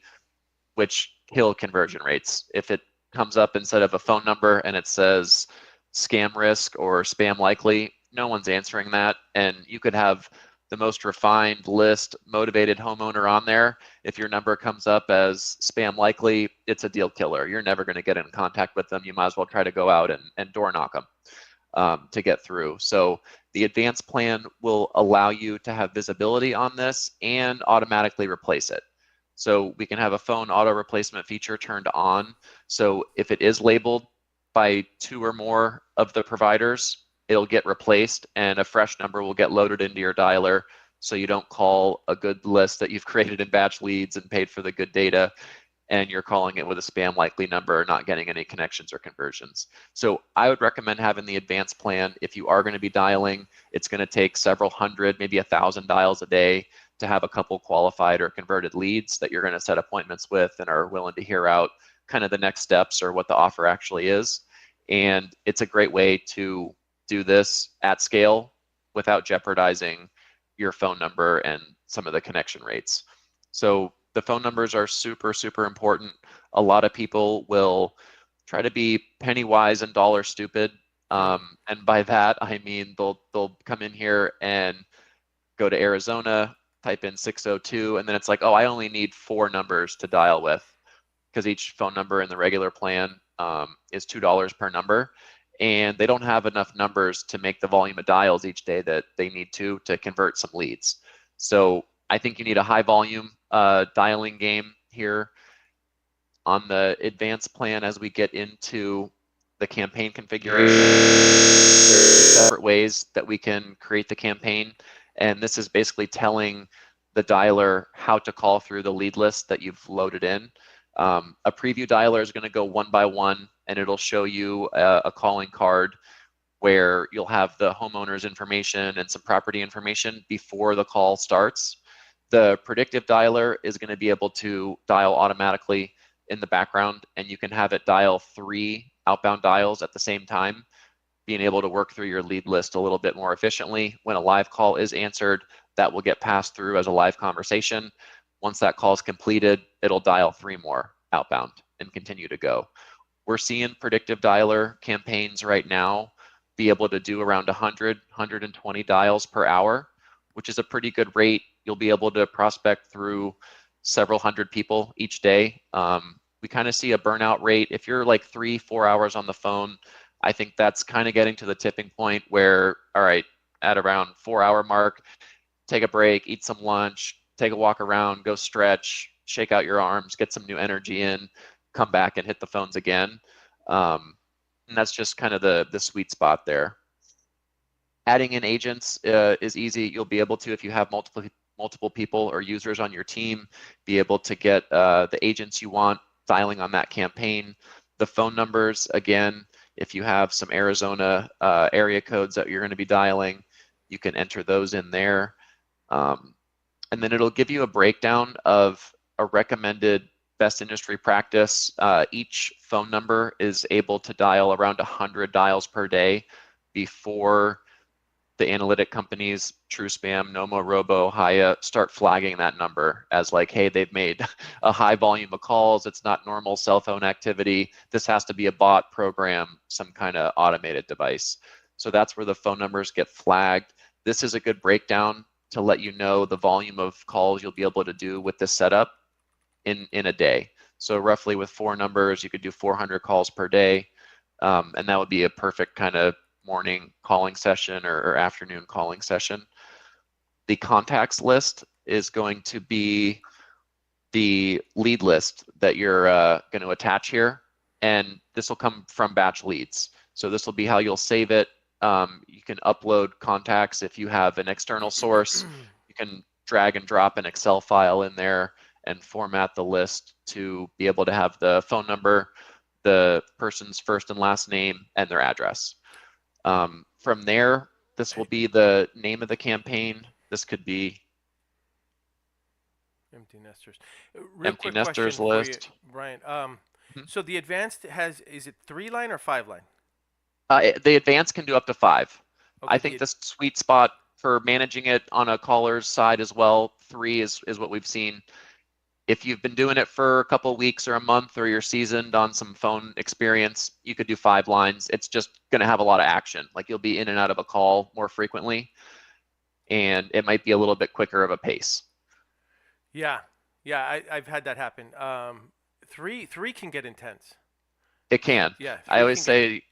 which kill conversion rates. If it comes up instead of a phone number and it says scam risk or spam likely, no one's answering that. And you could have the most refined list, motivated homeowner on there. If your number comes up as spam likely, it's a deal killer. You're never going to get in contact with them. You might as well try to go out and door knock them to get through. So the advanced plan will allow you to have visibility on this and automatically replace it. So we can have a phone auto replacement feature turned on. So if it is labeled by 2 or more of the providers, it'll get replaced and a fresh number will get loaded into your dialer, so you don't call a good list that you've created in batch leads and paid for the good data and you're calling it with a spam likely number, not getting any connections or conversions. So I would recommend having the advanced plan. If you are going to be dialing, it's going to take several hundred, maybe 1,000 dials a day to have a couple qualified or converted leads that you're going to set appointments with and are willing to hear out kind of the next steps or what the offer actually is. And it's a great way to do this at scale without jeopardizing your phone number and some of the connection rates. So the phone numbers are super, super important. A lot of people will try to be penny wise and dollar stupid Hmm. And by that, I mean they'll come in here and go to Arizona, type in 602, and then it's like, oh, I only need 4 numbers to dial with, because each phone number in the regular plan is $2 per number, and they don't have enough numbers to make the volume of dials each day that they need to convert some leads. So I think you need a high volume dialing game here. On the advanced plan, as we get into the campaign configuration, there's 2 separate ways that we can create the campaign, and this is basically telling the dialer how to call through the lead list that you've loaded in. A preview dialer is going to go one by one, and it'll show you a calling card where you'll have the homeowner's information and some property information before the call starts. The predictive dialer is going to be able to dial automatically in the background, and you can have it dial 3 outbound dials at the same time, being able to work through your lead list a little bit more efficiently. When a live call is answered, that will get passed through as a live conversation. Once that call is completed, it'll dial 3 more outbound and continue to go. We're seeing predictive dialer campaigns right now be able to do around 100, 120 dials per hour, which is a pretty good rate. You'll be able to prospect through several hundred people each day. We kind of see a burnout rate. If you're like 3-4 hours on the phone, I think that's kind of getting to the tipping point where, all right, at around 4-hour mark, take a break, eat some lunch, take a walk around, go stretch, shake out your arms, get some new energy in, come back and hit the phones again. And that's just kind of the sweet spot there. Adding in agents is easy. You'll be able to, if you have multiple people or users on your team, be able to get the agents you want dialing on that campaign. The phone numbers, again, if you have some Arizona area codes that you're going to be dialing, you can enter those in there. And then it'll give you a breakdown of a recommended best industry practice. Each phone number is able to dial around 100 dials per day before the analytic companies, TrueSpam, Nomo, Robo, Haya, start flagging that number as like, hey, they've made a high volume of calls. It's not normal cell phone activity. This has to be a bot program, some kind of automated device. So that's where the phone numbers get flagged. This is a good breakdown to let you know the volume of calls you'll be able to do with this setup in a day. So roughly with 4 numbers, you could do 400 calls per day. And that would be a perfect kind of morning calling session or afternoon calling session. The contacts list is going to be the lead list that you're going to attach here, and this will come from batch leads. So this will be how you'll save it. You can upload contacts if you have an external source. You can drag and drop an Excel file in there and format the list to be able to have the phone number, the person's first and last name, and their address. From there, this will be the name of the campaign. This could be Empty nesters. Real empty quick nesters question for you, list. Brian. Mhm. So the advanced is it 3 line or 5 line? The advanced can do up to 5. I Okay. think the sweet spot for managing it on a caller's side as well, 3 is what we've seen. If you've been doing it for a couple of weeks or a month, or you're seasoned on some phone experience, you could do 5 lines. It's just going to have a lot of action. Like you'll be in and out of a call more frequently, and it might be a little bit quicker of a pace. Yeah, yeah. I've had that happen. Three can get intense. It can. Yeah, I three always can get. say,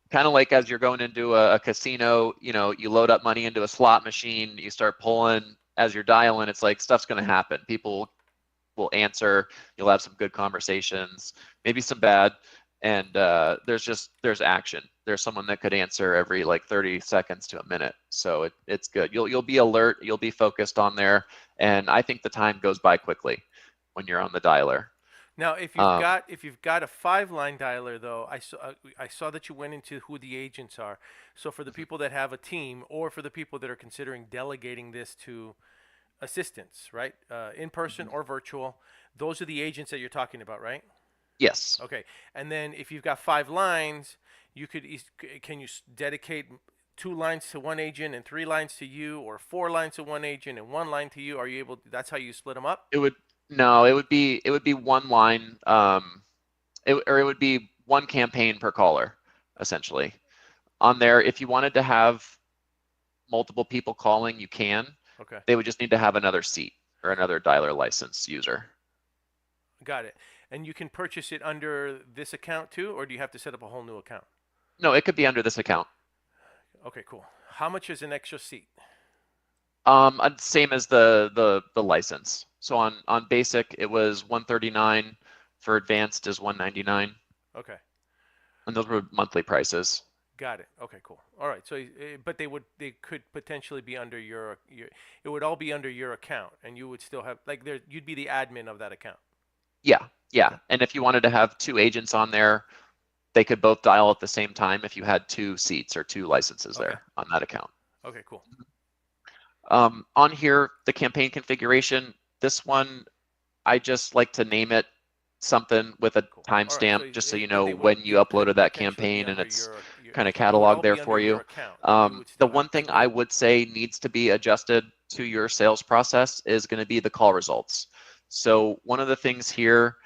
kind of like as you're going into a casino, you load up money into a slot machine, you start pulling as you're dialing, it's like stuff's going to happen. People will answer, you'll have some good conversations, maybe some bad, and there's action. There's someone that could answer every like 30 seconds to a minute, so it's good. You'll be alert, you'll be focused on there, and I think the time goes by quickly when you're on the dialer. Now, Um, if you've got a 5 line dialer though, I saw that you went into who the agents are. So for the people that have a team, or for the people that are considering delegating this to assistants, right? In person or virtual, those are the agents that you're talking about, right? yes, Okay. And then if you've got 5 lines, you could can you dedicate 2 lines to one agent and 3 lines to you, or 4 lines to one agent and 1 line to you? Are you able? That's how you split them up. it would no, it would be one line, or it would be one campaign per caller, essentially. On there, if you wanted to have multiple people calling, you can. Okay. They would just need to have another seat or another dialer license user. Got it. And you can purchase it under this account too, or do you have to set up a whole new account? No, it could be under this account. Okay, cool. How much is an extra seat? Same as the license. So on basic, it was 139. For advanced is 199, Okay. and those were monthly prices. Got it. Okay, cool. All right. So, but they could potentially be under your, it would all be under your account, and you would still have like there, you'd be the admin of that account. Yeah, yeah. Okay. And if you wanted to have two agents on there, they could both dial at the same time if you had two seats or two licenses Okay. there on that account. Okay, cool. On here, the campaign configuration, this one, I just like to name it something with a Cool. All right. timestamp, just so you But know they would, when you it could uploaded that potentially be campaign and under it's your, kind of it would cataloged all there be for under your you. account, but you would The still one have thing to. I would say needs to be adjusted to your sales process is going to be the call results. So one of the things here,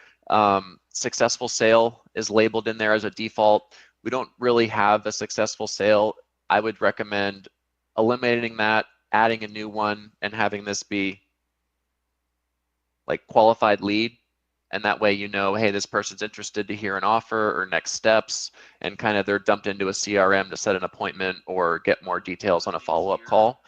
successful sale is labeled in there as a default. We don't really have a successful sale. I would recommend eliminating that, adding a new one, and having this be like qualified lead. And that way, you know, hey, this person's interested to hear an offer or next steps, and kind of they're dumped into a CRM to set an appointment or get more details on a follow-up call.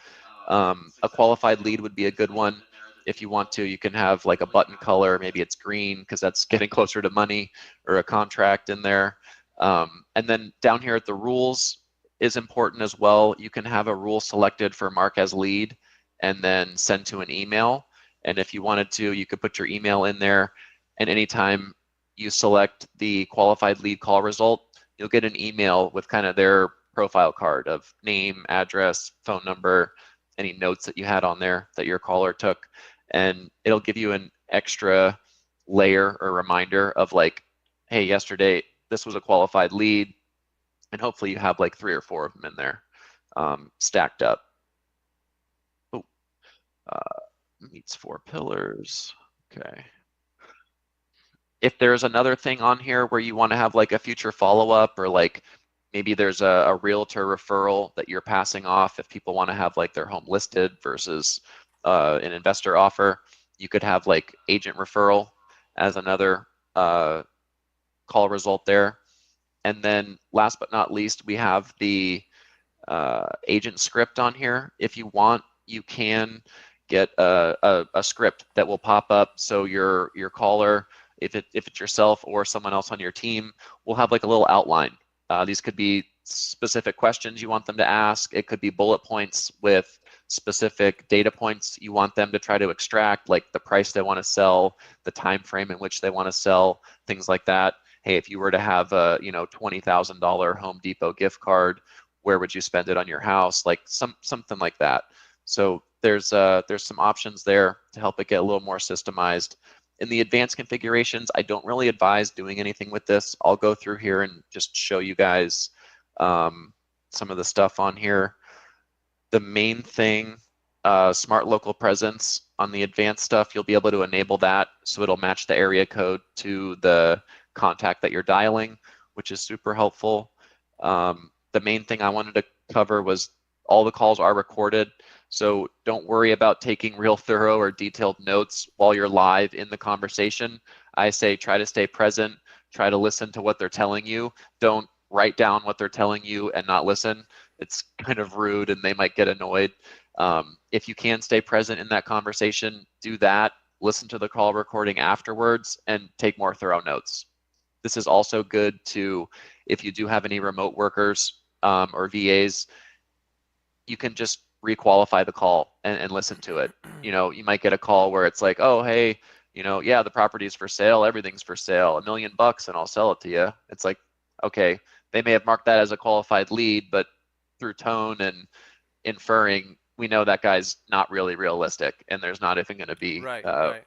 A qualified lead would be a good one. If you want to, you can have like a button color, maybe it's green because that's getting closer to money, or a contract in there. And then down here at the rules is important as well. You can have a rule selected for mark as lead and then send to an email. And if you wanted to, you could put your email in there, and anytime you select the qualified lead call result, you'll get an email with kind of their profile card of name, address, phone number, any notes that you had on there that your caller took, and it'll give you an extra layer or reminder of like, hey, yesterday this was a qualified lead, and hopefully you have like 3 or 4 of them in there stacked up. Oh, meets 4 pillars. Okay. If there's another thing on here where you want to have like a future follow-up, or like maybe there's a realtor referral that you're passing off, if people want to have like their home listed versus an investor offer, you could have like agent referral as another call result there. And then last but not least, we have the agent script on here. If you want, you can get a script that will pop up, so your caller, if it's yourself or someone else on your team, will have like a little outline. These could be specific questions you want them to ask. It could be bullet points with specific data points you want them to try to extract, like the price they want to sell, the time frame in which they want to sell, things like that. Hey, if you were to have a $20,000 Home Depot gift card, where would you spend it on your house? Like something like that. So there's some options there to help it get a little more systemized. In the advanced configurations, I don't really advise doing anything with this. I'll go through here and just show you guys some of the stuff on here. The main thing, smart local presence. On the advanced stuff, you'll be able to enable that, so it'll match the area code to the contact that you're dialing, which is super helpful. The main thing I wanted to cover was all the calls are recorded, so don't worry about taking real thorough or detailed notes while you're live in the conversation. I say try to stay present, try to listen to what they're telling you. Don't write down what they're telling you and not listen. It's kind of rude and they might get annoyed. If you can stay present in that conversation, do that. Listen to the call recording afterwards and take more thorough notes. This is also good to, if you do have any remote workers or VAs, you can just requalify the call and listen to it. You might get a call where it's like, oh, hey, yeah, the property's for sale, everything's for sale, $1 million and I'll sell it to you. It's like, okay, they may have marked that as a qualified lead, but through tone and inferring, we know that guy's not really realistic, and there's not even going to be Right.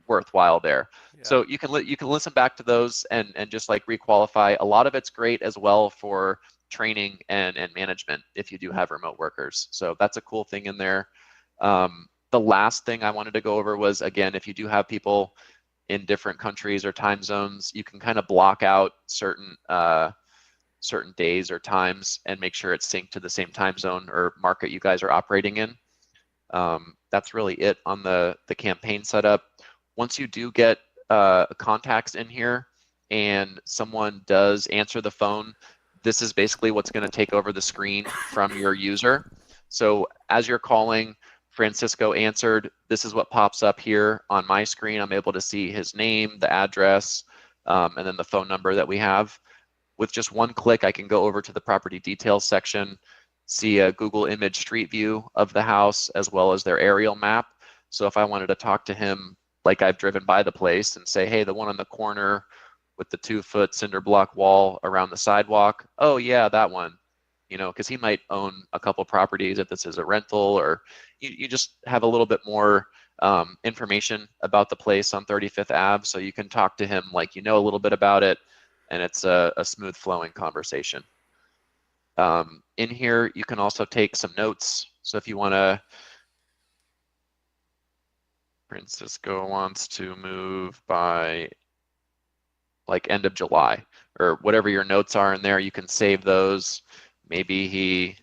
worthwhile there. Yeah. So you can listen back to those and just like requalify. A lot of it's great as well for training and management if you do have remote workers. So that's a cool thing in there. The last thing I wanted to go over was, again, if you do have people in different countries or time zones, you can kind of block out certain certain days or times and make sure it's synced to the same time zone or market you guys are operating in. That's really it on the campaign setup. Once you do get contacts in here and someone does answer the phone, this is basically what's going to take over the screen from your user. So as you're calling, Francisco answered, this is what pops up here on my screen. I'm able to see his name, the address, and then the phone number that we have. With just one click, I can go over to the property details section, see a Google image street view of the house as well as their aerial map. So if I wanted to talk to him like I've driven by the place and say, hey, the one on the corner with the 2-foot cinder block wall around the sidewalk, oh yeah, that one, you know, because he might own a couple properties if this is a rental, or you just have a little bit more information about the place on 35th Ave, so you can talk to him like you know a little bit about it, and it's a smooth flowing conversation. In here, you can also take some notes. So if you want to, Francisco wants to move by like end of July, or whatever your notes are in there, you can save those. Maybe he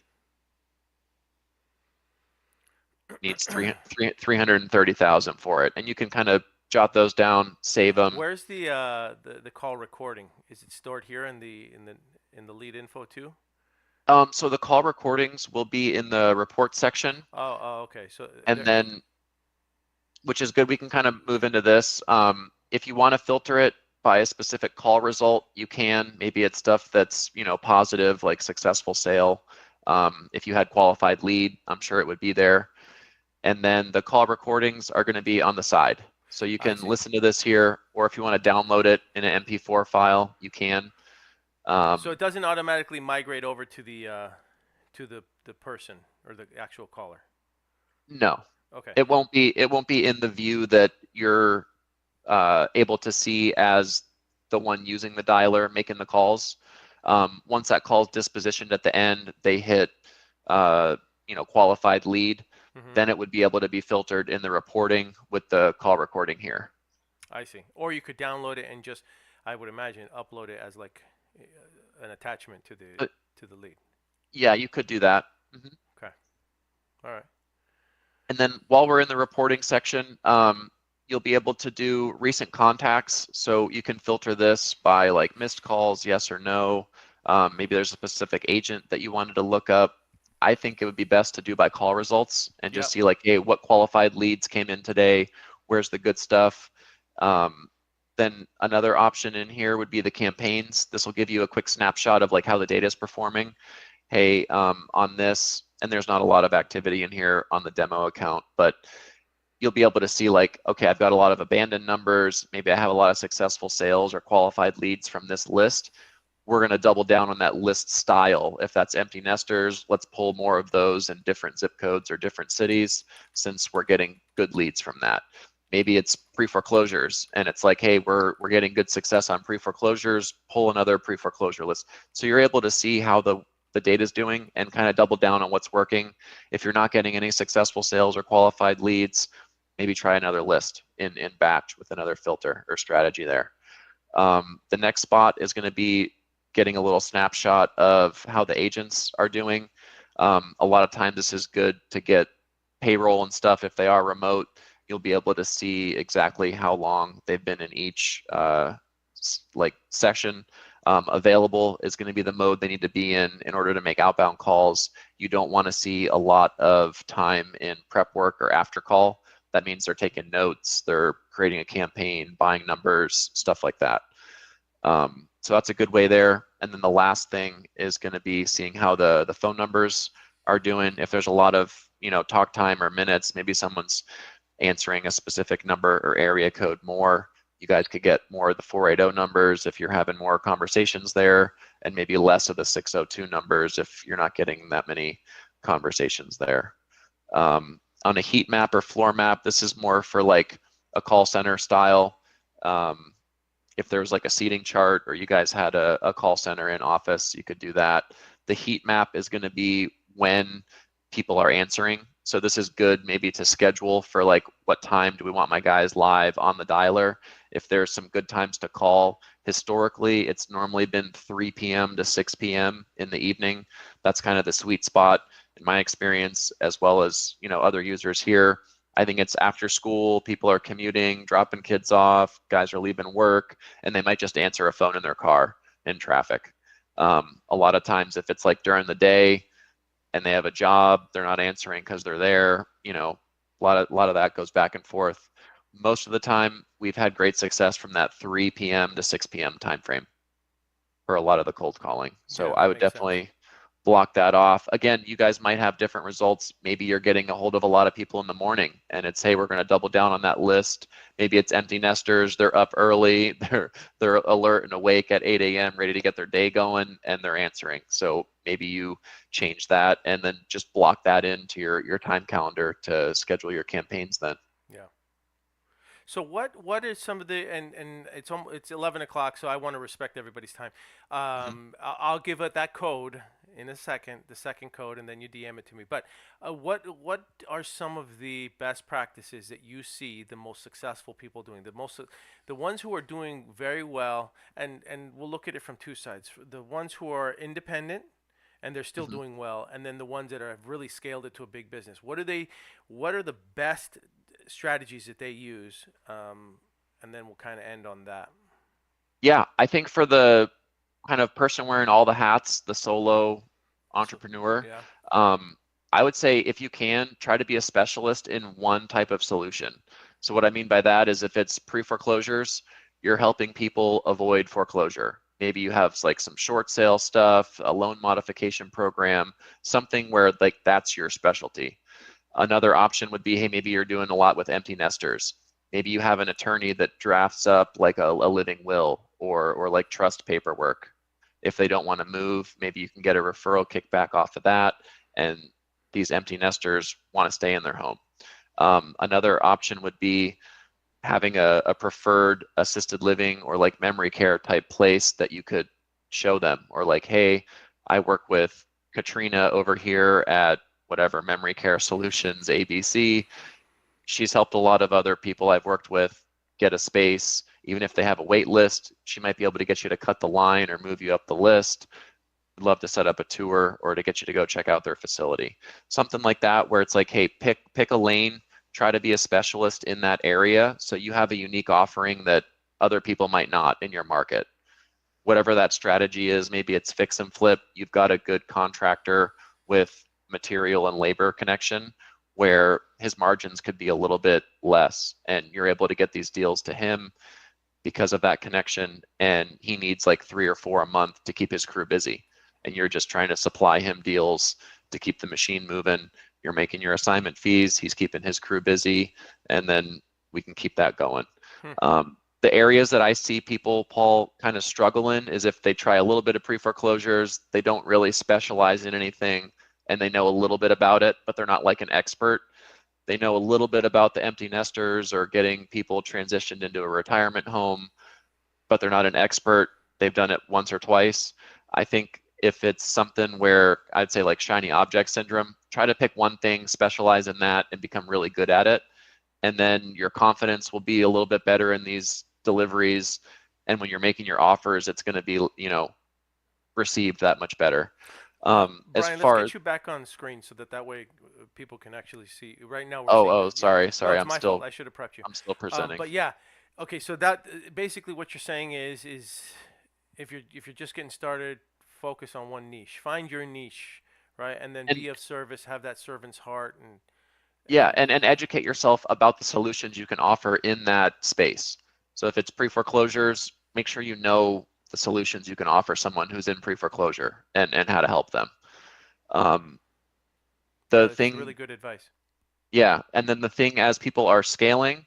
needs 330,000 for it, and you can kind of jot those down, save them. Where's the call recording? Is it stored here in the lead info too? So the call recordings will be in the report section. Oh, okay. So and then, which is good, we can kind of move into this. If you want to filter it by a specific call result, you can. Maybe it's stuff that's, you know, positive, like successful sale. If you had qualified lead, I'm sure it would be there. And then the call recordings are going to be on the side. So you can listen to this here, or if you want to download it in an MP4 file, you can. So it doesn't automatically migrate over to the person or the actual caller. No. Okay. It won't be in the view that you're able to see as the one using the dialer making the calls. Once that call is dispositioned at the end, they hit you know, qualified lead. Then it would be able to be filtered in the reporting with the call recording here. I see. Or you could download it and just, I would imagine, upload it as like an attachment to the lead. Yeah, you could do that. Okay. All right. And then while we're in the reporting section, you'll be able to do recent contacts. So you can filter this by like missed calls, yes or no. Maybe there's a specific agent that you wanted to look up. I think it would be best to do by call results and just see like, hey, what qualified leads came in today? Where's the good stuff? Then another option in here would be the campaigns. This will give you a quick snapshot of like how the data is performing. Hey, on this, and there's not a lot of activity in here on the demo account, but you'll be able to see like, okay, I've got a lot of abandoned numbers. Maybe I have a lot of successful sales or qualified leads from this list. We're going to double down on that list style. If that's empty nesters, let's pull more of those in different zip codes or different cities, since we're getting good leads from that. Maybe it's pre-foreclosures, and it's like, hey, we're getting good success on pre-foreclosures, pull another pre-foreclosure list. So you're able to see how the data is doing and kind of double down on what's working. If you're not getting any successful sales or qualified leads, maybe try another list in batch with another filter or strategy there. The next spot is going to be getting a little snapshot of how the agents are doing. A lot of times this is good to get payroll and stuff. If they are remote, you'll be able to see exactly how long they've been in each like session. Available is going to be the mode they need to be in order to make outbound calls. You don't want to see a lot of time in prep work or after call. That means they're taking notes, they're creating a campaign, buying numbers, stuff like that. So that's a good way there. And then the last thing is going to be seeing how the phone numbers are doing. If there's a lot of, you know, talk time or minutes, maybe someone's answering a specific number or area code more. You guys could get more of the 480 numbers if you're having more conversations there, and maybe less of the 602 numbers if you're not getting that many conversations there. On a heat map or floor map, this is more for like a call center style. If there was like a seating chart, or you guys had a call center in office, you could do that. The heat map is going to be when people are answering So this is good maybe to schedule for like what time do we want my guys live on the dialer. If there's some good times to call, historically it's normally been 3 p.m. to 6 p.m. in the evening. That's kind of the sweet spot in my experience, as well as, you know, other users here. I think it's after school, people are commuting, dropping kids off, guys are leaving work, and they might just answer a phone in their car in traffic. A lot of times if it's like during the day and they have a job, they're not answering because they're there, you know, a lot of that goes back and forth. Most of the time we've had great success from that 3 p.m. to 6 p.m. time frame for a lot of the cold calling. So Yeah, I that would makes sense. definitely block that off. Again, you guys might have different results. Maybe you're getting a hold of a lot of people in the morning and it's, hey, we're going to double down on that list. Maybe it's empty nesters. They're up early. They're alert and awake at 8 a.m. ready to get their day going, and they're answering. So maybe you change that and then just block that into your time calendar to schedule your campaigns then. Yeah. So what is some of the, and it's 11 o'clock, so I want to respect everybody's time. Mhm. I'll give it that code in a second, the second code, and then you DM it to me. But what are some of the best practices that you see the most successful people doing? The ones who are doing very well, and we'll look at it from two sides. The ones who are independent and they're still Mhm. doing well, and then the ones that have really scaled it to a big business. What are the best strategies that they use? And then we'll kind of end on that. Yeah, I think for the kind of person wearing all the hats, the solo So, entrepreneur, yeah. um, I would say if you can, try to be a specialist in one type of solution. So what I mean by that is if it's pre-foreclosures, you're helping people avoid foreclosure. Maybe you have like some short sale stuff, a loan modification program, something where like that's your specialty. Another option would be, hey, maybe you're doing a lot with empty nesters. Maybe you have an attorney that drafts up like a living will or like trust paperwork. If they don't want to move, maybe you can get a referral kickback off of that, and these empty nesters want to stay in their home. Another option would be having a preferred assisted living or like memory care type place that you could show them, or like, hey, I work with Katrina over here at whatever memory care solutions ABC. She's helped a lot of other people I've worked with get a space. Even if they have a wait list, she might be able to get you to cut the line or move you up the list. Would love to set up a tour or to get you to go check out their facility. Something like that where it's like, hey, pick a lane, try to be a specialist in that area so you have a unique offering that other people might not in your market. Whatever that strategy is, maybe it's fix and flip. You've got a good contractor with material and labor connection where his margins could be a little bit less, and you're able to get these deals to him because of that connection, and he needs like 3 or 4 a month to keep his crew busy, and you're just trying to supply him deals to keep the machine moving. You're making your assignment fees, he's keeping his crew busy, and then we can keep that going. Hmm. The areas that I see people, Paul, kind of struggle in is if they try a little bit of pre-foreclosures, they don't really specialize in anything, and they know a little bit about it, but they're not like an expert. They know a little bit about the empty nesters or getting people transitioned into a retirement home, but they're not an expert. They've done it once or twice. I think if it's something where I'd say like shiny object syndrome, try to pick one thing, specialize in that, and become really good at it. And then your confidence will be a little bit better in these deliveries. And when you're making your offers, it's going to be, you know, received that much better. As Brian, let's far as, get you back on screen so that way people can actually see. Right now we're oh, seeing oh, you. Yeah. No, sorry, it's my fault. I should have prepped you. I'm still presenting. But yeah. Okay, so that basically what you're saying is if you're just getting started, focus on one niche. Find your niche, right? And then And be of service, have that servant's heart yeah, and and educate yourself about the solutions you can offer in that space. So if it's pre-foreclosures, make sure you know the solutions you can offer someone who's in pre-foreclosure and how to help them. Um, yeah, the that's really thing, good advice. yeah, and then the thing as people are scaling,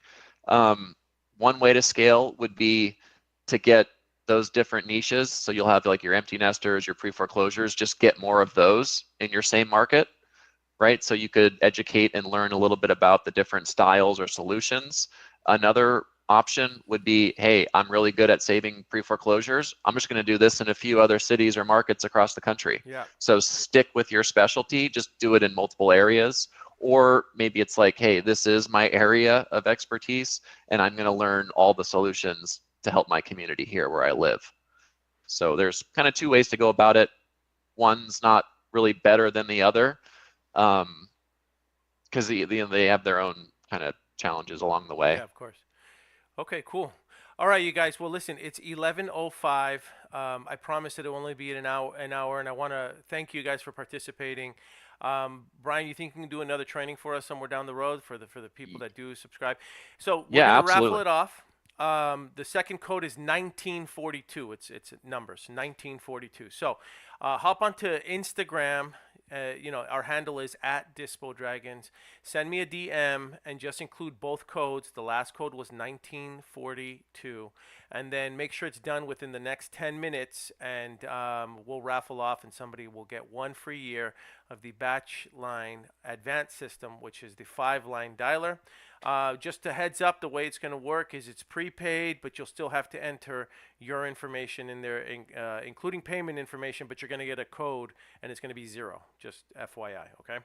um, one way to scale would be to get those different niches. So you'll have like your empty nesters, your pre-foreclosures, just get more of those in your same market, right? So you could educate and learn a little bit about the different styles or solutions. Another option would be, hey, I'm really good at saving pre-foreclosures. I'm just going to do this in a few other cities or markets across the country. Yeah. So stick with your specialty, just do it in multiple areas. or maybe it's like, hey, this is my area of expertise, and I'm going to learn all the solutions to help my community here where I live. So there's kind of two ways to go about it. One's not really better than the other, because they have their own kind of challenges along the way. Yeah, of course. Okay, cool. All right, you guys. Well, listen, it's 11:05. I promised it'll only be an hour, and I want to thank you guys for participating. Brian, you think you can do another training for us somewhere down the road for the people that do subscribe? So we're Yeah, gonna raffle absolutely. it off. The second code is 1942. It's numbers 1942. So hop onto Instagram. Our handle is at Dispo Dragons. Send me a DM and just include both codes. The last code was 1942, and then make sure it's done within the next 10 minutes, and we'll raffle off, and somebody will get 1 free year of the Batch Line Advanced System, which is the 5-line dialer. Just a heads up, the way it's going to work is it's prepaid, but you'll still have to enter your information in there, including payment information, but you're going to get a code, and it's going to be 0, just FYI, okay?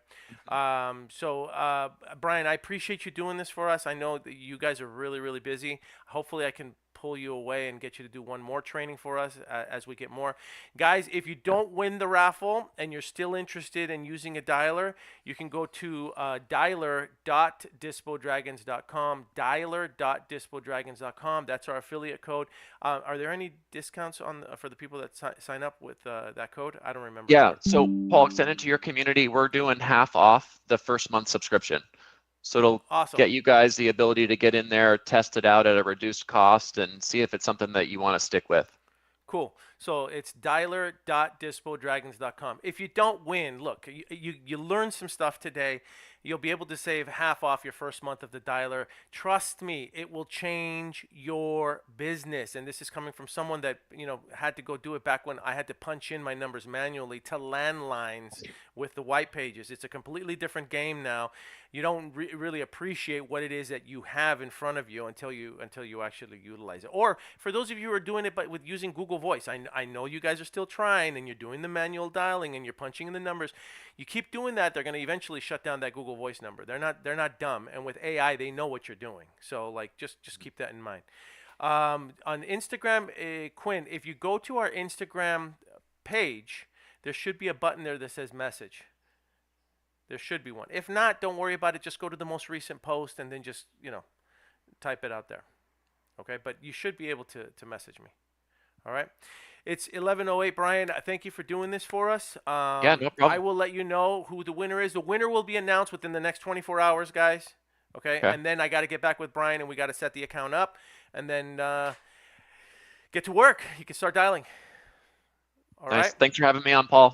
Brian, I appreciate you doing this for us. I know that you guys are really, really busy. Hopefully I can pull you away and get you to do one more training for us as we get more. Guys, if you don't win the raffle and you're still interested in using a dialer, you can go to dialer.dispodragons.com, dialer.dispodragons.com. That's our affiliate code. Are there any discounts for the people that sign up with that code? I don't remember Yeah, ever. so Paul, extend it to your community. We're doing half off the first month subscription. So it'll Awesome. get you guys the ability to get in there, test it out at a reduced cost, and see if it's something that you want to stick with. Cool. So it's dialer.dispodragons.com. If you don't win, look, you learned some stuff today. You'll be able to save half off your first month of the dialer. Trust me, it will change your business. And this is coming from someone that, had to go do it back when I had to punch in my numbers manually to landlines with the white pages. It's a completely different game now. You don't really appreciate what it is that you have in front of you until you actually utilize it. Or for those of you who are doing it but with using Google Voice, I know you guys are still trying and you're doing the manual dialing and you're punching in the numbers. You keep doing that, they're going to eventually shut down that Google Voice number. They're not dumb, and with AI, they know what you're doing. So like just keep that in mind. On Instagram, Quinn, if you go to our Instagram page, there should be a button there that says message. There should be one. If not, don't worry about it. Just go to the most recent post and then just, type it out there. Okay? But you should be able to message me. All right? It's 11:08, Brian. Thank you for doing this for us. Yeah, no I problem. will let you know who the winner is. The winner will be announced within the next 24 hours, guys. Okay? Okay. And then I got to get back with Brian and we got to set the account up and then get to work. You can start dialing. All Nice. right? Thanks for having me on, Paul.